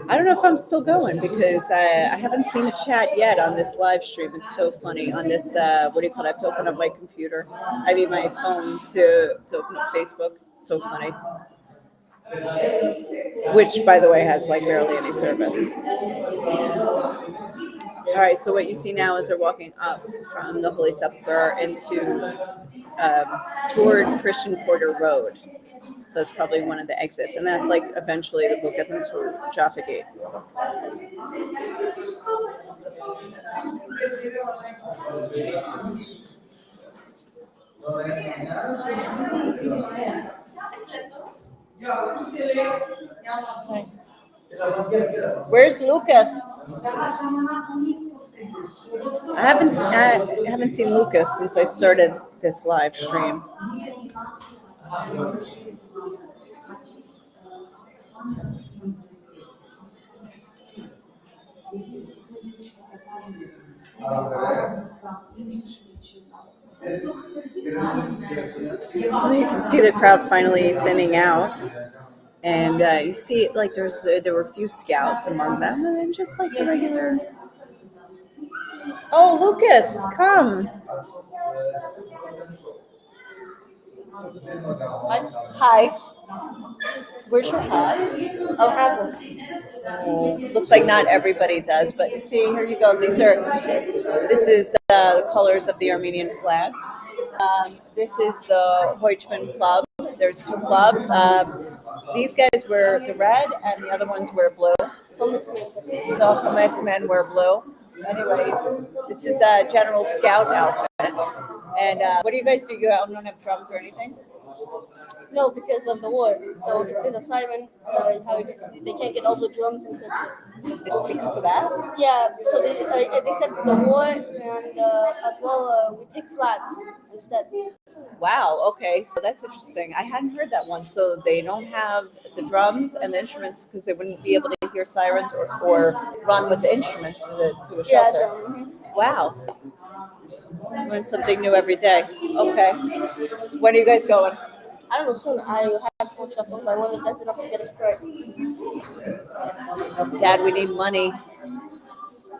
I don't know if I'm still going because I haven't seen a chat yet on this live stream. It's so funny on this. What do you call it? I have to open up my computer. I mean my phone to open up Facebook. It's so funny. Which, by the way, has like barely any service. All right. So what you see now is they're walking up from the Holy Sepulchre into toward Christian Quarter Road. So it's probably one of the exits, and that's like eventually we'll get them to Jaffa Gate. Where's Lucas? I haven't seen Lucas since I started this live stream. Well, you can see the crowd finally thinning out, and you see like there were a few scouts among them, and then just like the regular. Oh, Lucas, come! Hi. Where's your hat? I'll have one. Oh, looks like not everybody does, but see, here you go. This is the colors of the Armenian flag. This is the Hoichman Club. There's two clubs. These guys wear the red, and the other ones wear blue. The Hametz men wear blue. Anyway, this is a General Scout outfit. And what do you guys do? You don't have drums or anything? No, because of the war. So there's a siren. They can't get all the drums in the country. It's because of that? Yeah. So they said the war and as well we take flags instead. Wow. Okay. So that's interesting. I hadn't heard that one. So they don't have the drums and the instruments because they wouldn't be able to hear sirens or run with the instruments to a shelter. Yeah. Wow. Learn something new every day. Okay. When are you guys going? I don't know. Soon I have 4 shuffles. I wonder if that's enough to get a start. Dad, we need money.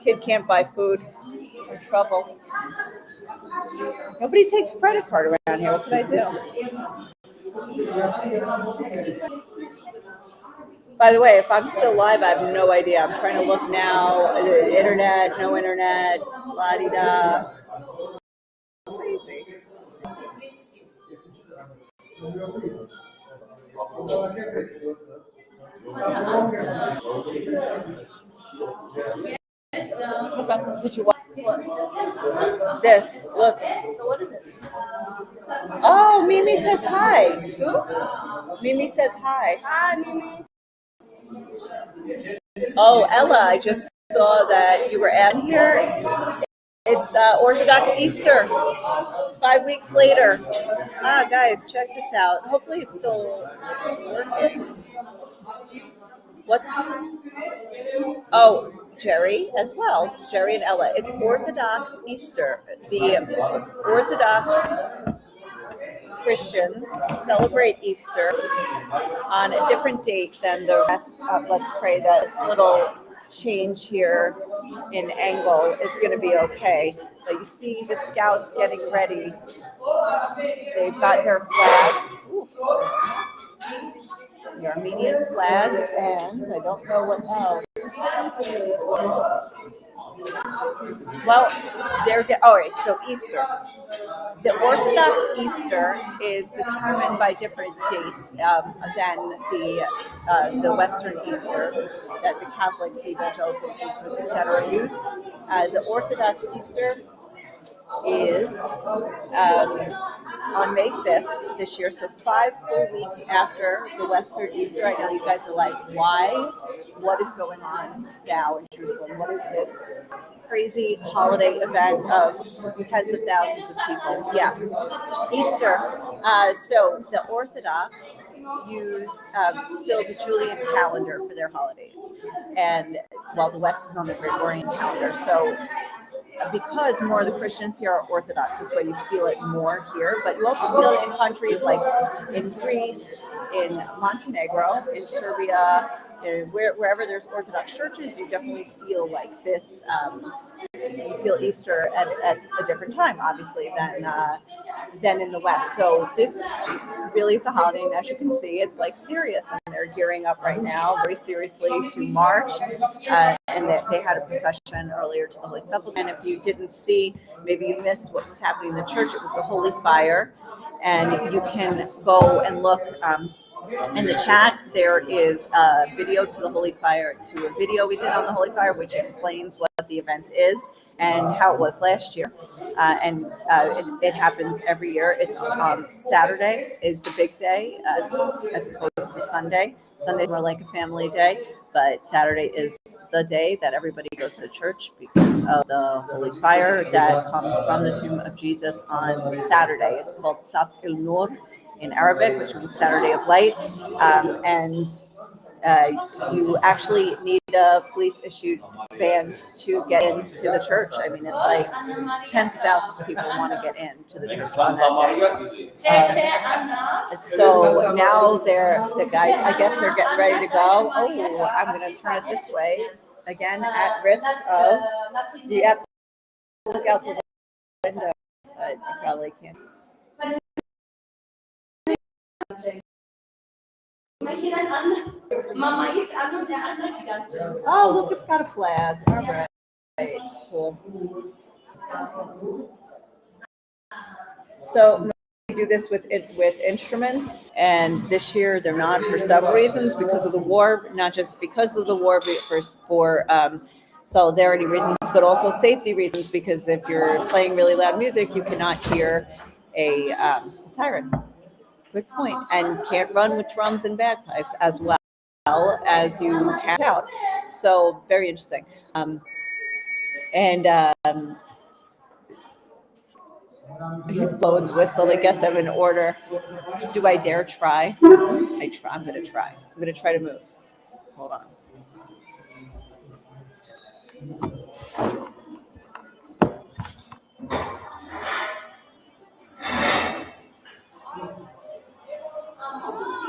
Kid can't buy food. We're in trouble. Nobody takes credit card around here. What can I do? By the way, if I'm still live, I have no idea. I'm trying to look now. Internet, no internet, la-di-da. Crazy. Did you watch this? Look. So what is it? Oh, Mimi says hi. Who? Mimi says hi. Hi, Mimi. Oh, Ella, I just saw that you were at here. It's Orthodox Easter. 5 weeks later. Guys, check this out. Hopefully it's still working. Oh, Jerry as well. Jerry and Ella. It's Orthodox Easter. The Orthodox Christians celebrate Easter on a different date than the rest of Let's Pray. This little change here in angle is going to be okay. But you see the scouts getting ready. They've got their flags. Ooh. The Armenian flag, and I don't know what else. Well, all right, so Easter. The Orthodox Easter is determined by different dates than the Western Easter that the Catholics, evangelicals, Lutherans, etc. use. The Orthodox Easter is on May 5th this year, so 5 full weeks after the Western Easter. I know you guys are like, why? What is going on now in Jerusalem? What is this crazy holiday event of tens of thousands of people? Yeah, Easter. So the Orthodox use still the Julian calendar for their holidays, and while the West is on the Gregorian calendar. So because more of the Christians here are Orthodox, that's why you feel it more here. But you also feel it in countries like in Greece, in Montenegro, in Serbia, wherever there's Orthodox churches, you definitely feel like this. You feel Easter at a different time, obviously, than in the West. So this really is a holiday, and as you can see, it's like serious, and they're gearing up right now very seriously to march. And they had a procession earlier to the Holy Sepulchre. And if you didn't see, maybe you missed what was happening in the church, it was the Holy Fire. And you can go and look in the chat. There is a video to the Holy Fire, to a video we did on the Holy Fire, which explains what the event is and how it was last year. It happens every year. It's Saturday is the big day, as opposed to Sunday. Sunday's more like a family day, but Saturday is the day that everybody goes to church because of the Holy Fire that comes from the tomb of Jesus on Saturday. It's called Sabt el Nur in Arabic, which means Saturday of Light, and you actually need a police-issued band to get into the church. I mean, it's like tens of thousands of people want to get into the church on that day. So now the guys, I guess they're getting ready to go. Oh, I'm going to turn it this way. Again, at risk of, do you have to look out the window? But you probably can't. Oh, look, it's got a flag. All right, cool. So we do this with instruments, and this year they're not for several reasons, because of the war, not just because of the war, but for solidarity reasons, but also safety reasons, because if you're playing really loud music, you cannot hear a siren. Good point. And can't run with drums and bagpipes as well as you can out. So very interesting. He's blowing the whistle to get them in order. Do I dare try? I'm going to try. I'm going to try to move. Hold on.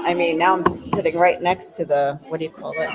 I mean, now I'm sitting right next to the, what do you call it?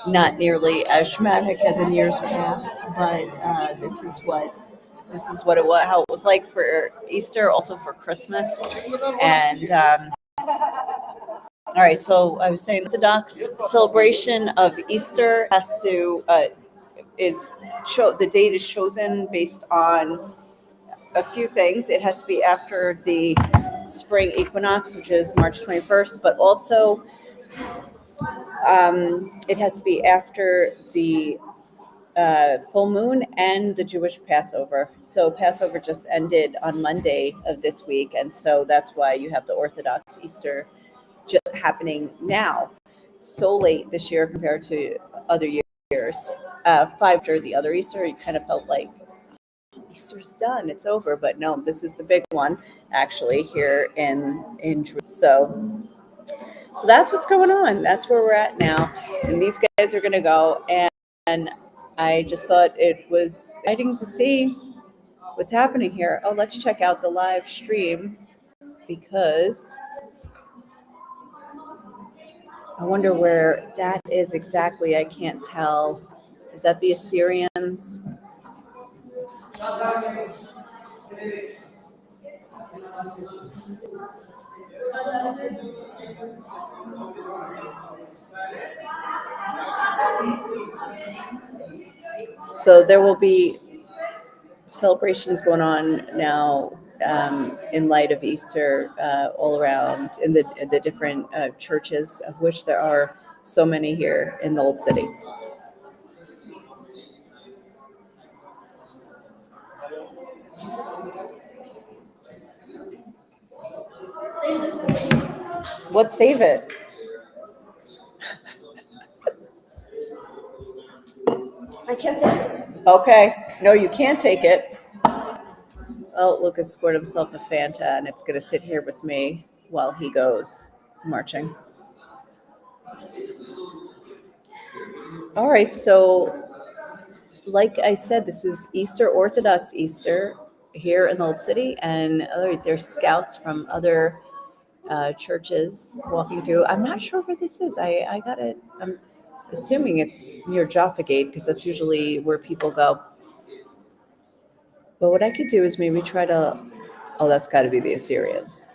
Not nearly as dramatic as in years past, but this is what it was, how it was like for Easter, also for Christmas, and all right. So I was saying, Orthodox celebration of Easter has to the date is chosen based on a few things. It has to be after the spring equinox, which is March 21st, but also it has to be after the full moon and the Jewish Passover. So Passover just ended on Monday of this week, and so that's why you have the Orthodox Easter happening now, so late this year compared to other years. 5 after the other Easter, you kind of felt like Easter's done, it's over, but no, this is the big one actually here in Jerusalem. So that's what's going on. That's where we're at now, and these guys are going to go, and I just thought it was exciting to see what's happening here. Oh, let's check out the live stream, because I wonder where that is exactly. I can't tell. Is that the Assyrians? So there will be celebrations going on now in light of Easter all around in the different churches, of which there are so many here in the Old City. Save this for me. What save it? I can't take it. Okay. No, you can't take it. Well, Lucas scored himself a Fanta, and it's going to sit here with me while he goes marching. All right. So, like I said, this is Easter, Orthodox Easter here in the Old City, and there's scouts from other churches walking through. I'm not sure where this is. I got it. I'm assuming it's near Jaffa Gate because that's usually where people go. But what I could do is maybe try to. Oh, that's got to be the Assyrians.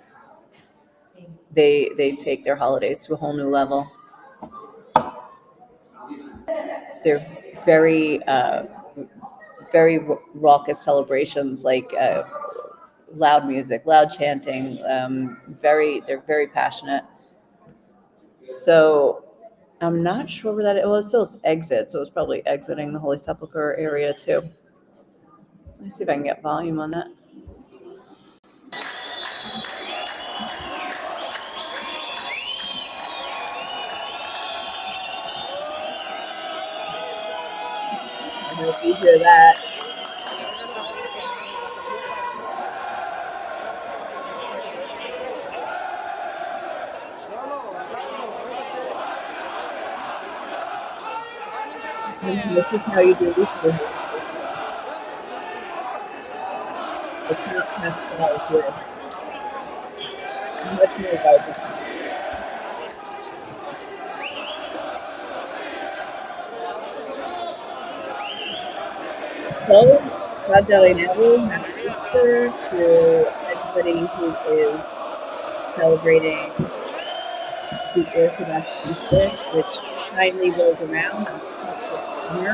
They take their holidays to a whole new level. They're very very raucous celebrations, like loud music, loud chanting. They're very passionate. So I'm not sure where that is. Well, it still says exit, so it's probably exiting the Holy Sepulchre area too. Let me see if I can get volume on that. I hope you hear that. And this is how you do Easter. It's not pastel here. Much more vibrant. So, happy Easter to everybody who is celebrating the Orthodox Easter, which finally rolls around on the cusp of summer.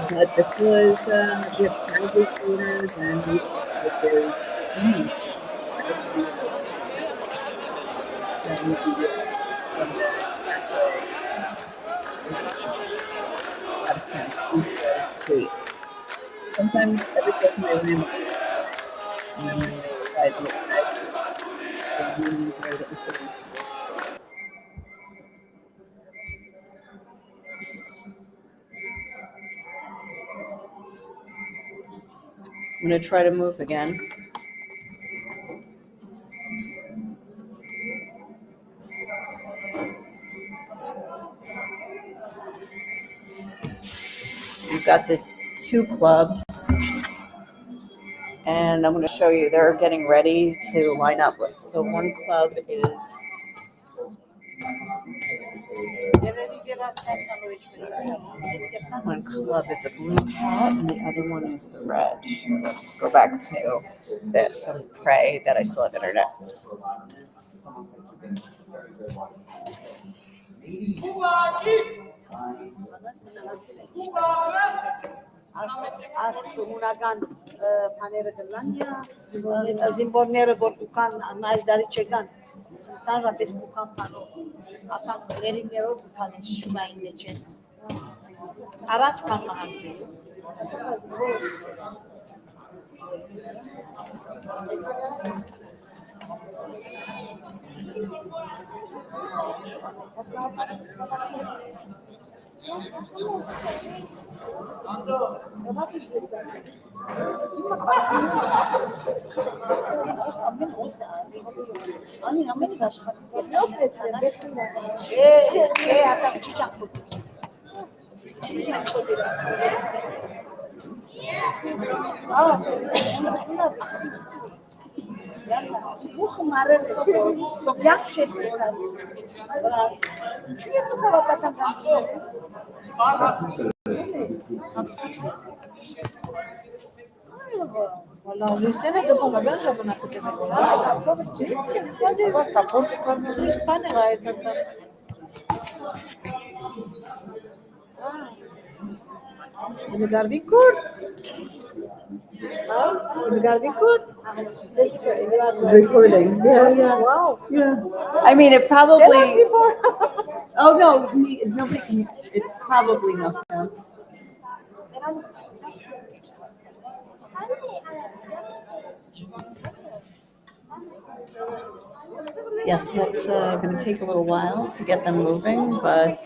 But this was incredibly shorter than most churches in from the Catholic Protestant Easter date. Sometimes every so often they ran and then they tried the meetings or the incidents. I'm going to try to move again. We've got the two clubs, and I'm going to show you they're getting ready to line up. So one club is a blue hat, and the other one is the red. Let's go back to this and pray that I still have internet. Zimbornere bortukan najdari çekan. Tanra besmukan pano. Asan lerinero bukan şuna indeçen. Araç panohan. والله Luciana dopo magari già una poteva lavorare, come c'è? Quasi volta porto quando lui spane vai sempre. Ini Garvin Court. Ini Garvin Court. Recording. Yeah, yeah. Wow. Yeah. I mean, it Tell us probably. before. Oh no, nobody can. It's probably no sound. Yes, that's going to take a little while to get them moving, but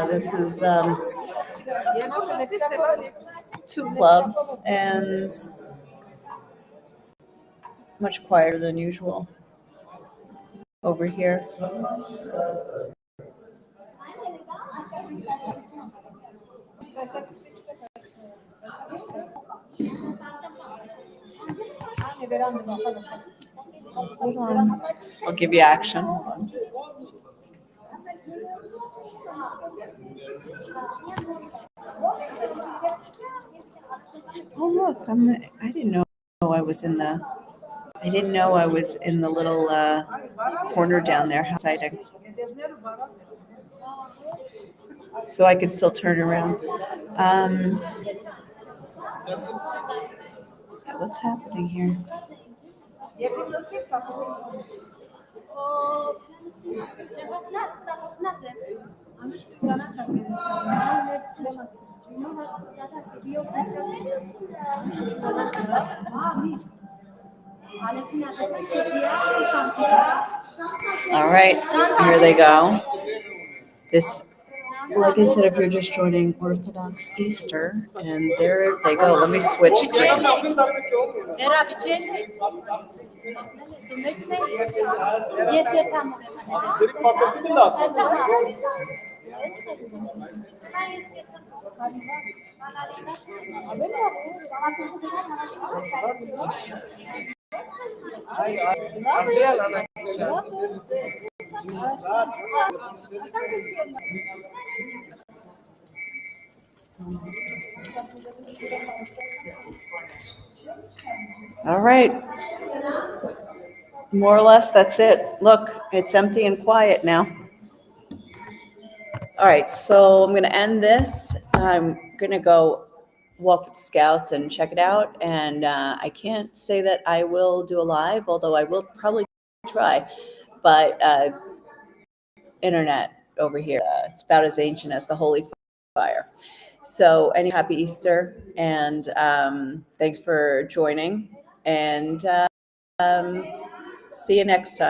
this is two clubs and much quieter than usual over here. Hold on. I'll give you action. Hold on. Oh look, I didn't know I was in the. I didn't know I was in the little corner down there. How exciting! So I could still turn around. What's happening here? All right, here they go. This, like I said, if you're just joining Orthodox Easter, and there they go. Let me switch screens. All right. More or less, that's it. Look, it's empty and quiet now. All right, so I'm going to end this. I'm going to go walk with the scouts and check it out. And I can't say that I will do a live, although I will probably try. But internet over here, it's about as ancient as the Holy Fire. So, happy Easter, and thanks for joining. And see you next time.